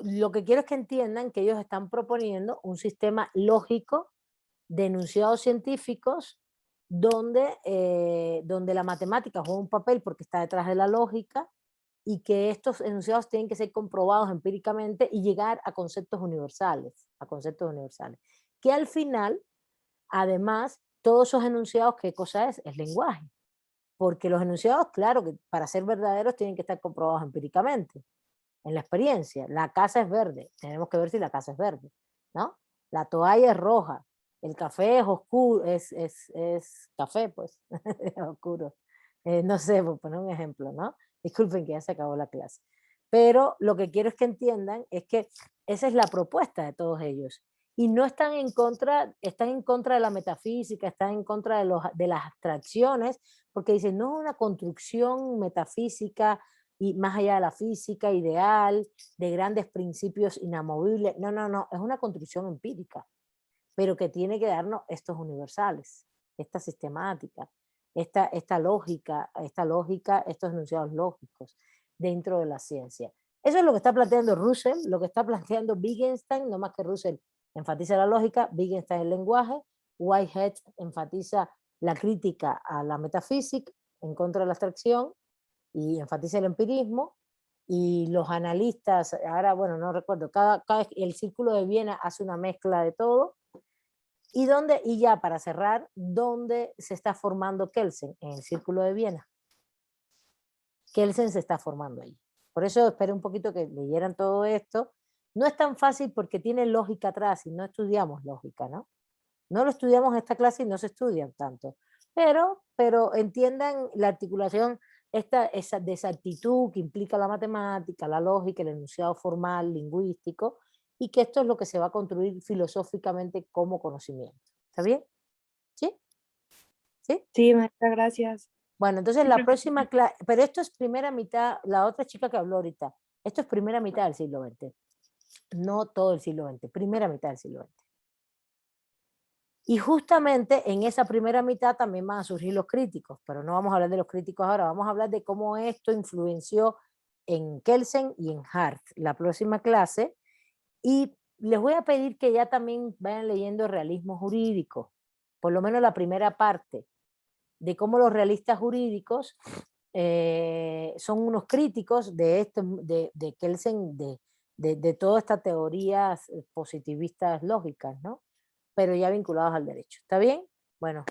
lo que quiero es que entiendan que ellos están proponiendo un sistema lógico de enunciados científicos donde la matemática juega un papel porque está detrás de la lógica, y que estos enunciados tienen que ser comprobados empíricamente y llegar a conceptos universales, que al final, además, todos esos enunciados, ¿qué cosa es? Es lenguaje, porque los enunciados, claro, que para ser verdaderos tienen que estar comprobados empíricamente, en la experiencia. La casa es verde, tenemos que ver si la casa es verde, ¿no? La toalla es roja, el café es oscuro, es café, pues, es oscuro. No sé, por poner un ejemplo, ¿no? Disculpen que ya se acabó la clase. Pero lo que quiero es que entiendan es que esa es la propuesta de todos ellos. Y no están en contra de la metafísica, están en contra de las abstracciones, porque dicen, no es una construcción metafísica y más allá de la física ideal, de grandes principios inamovibles. No, no, no, es una construcción empírica, pero que tiene que darnos estos universales, esta sistemática, esta lógica, estos enunciados lógicos dentro de la ciencia. Eso es lo que está planteando Russell, lo que está planteando Wittgenstein, no más que Russell enfatiza la lógica, Wittgenstein el lenguaje, Whitehead enfatiza la crítica a la metafísica en contra de la abstracción y enfatiza el empirismo, y los analistas, ahora bueno, no recuerdo, el Círculo de Viena hace una mezcla de todo. Y ya para cerrar, ¿dónde se está formando Kelsen? En el Círculo de Viena. Kelsen se está formando ahí. Por eso esperé un poquito que leyeran todo esto. No es tan fácil porque tiene lógica atrás y no estudiamos lógica, ¿no? No lo estudiamos en esta clase y no se estudian tanto. Pero entiendan la articulación, esa desactitud que implica la matemática, la lógica, el enunciado formal, lingüístico, y que esto es lo que se va a construir filosóficamente como conocimiento. ¿Está bien? ¿Sí? ¿Sí? Sí, maestra, gracias. Bueno, entonces la próxima clase, pero esto es primera mitad, la otra chica que habló ahorita, esto es primera mitad del siglo XX, no todo el siglo XX, primera mitad del siglo XX. Y justamente en esa primera mitad también van a surgir los críticos, pero no vamos a hablar de los críticos ahora, vamos a hablar de cómo esto influenció en Kelsen y en Hart, la próxima clase. Y les voy a pedir que ya también vayan leyendo realismo jurídico, por lo menos la primera parte, de cómo los realistas jurídicos son unos críticos de Kelsen, de todas estas teorías positivistas lógicas, ¿no? Pero ya vinculados al derecho. ¿Está bien? Bueno,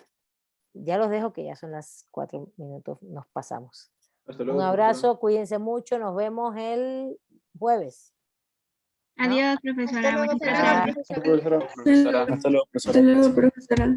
ya los dejo que ya son las 4 minutos, nos pasamos. Hasta luego, Un abrazo, cuídense mucho, nos vemos el jueves. Adiós, profesora. Hasta luego, Muchas gracias. profesora. Hasta luego, profesora. Hasta luego, profesora.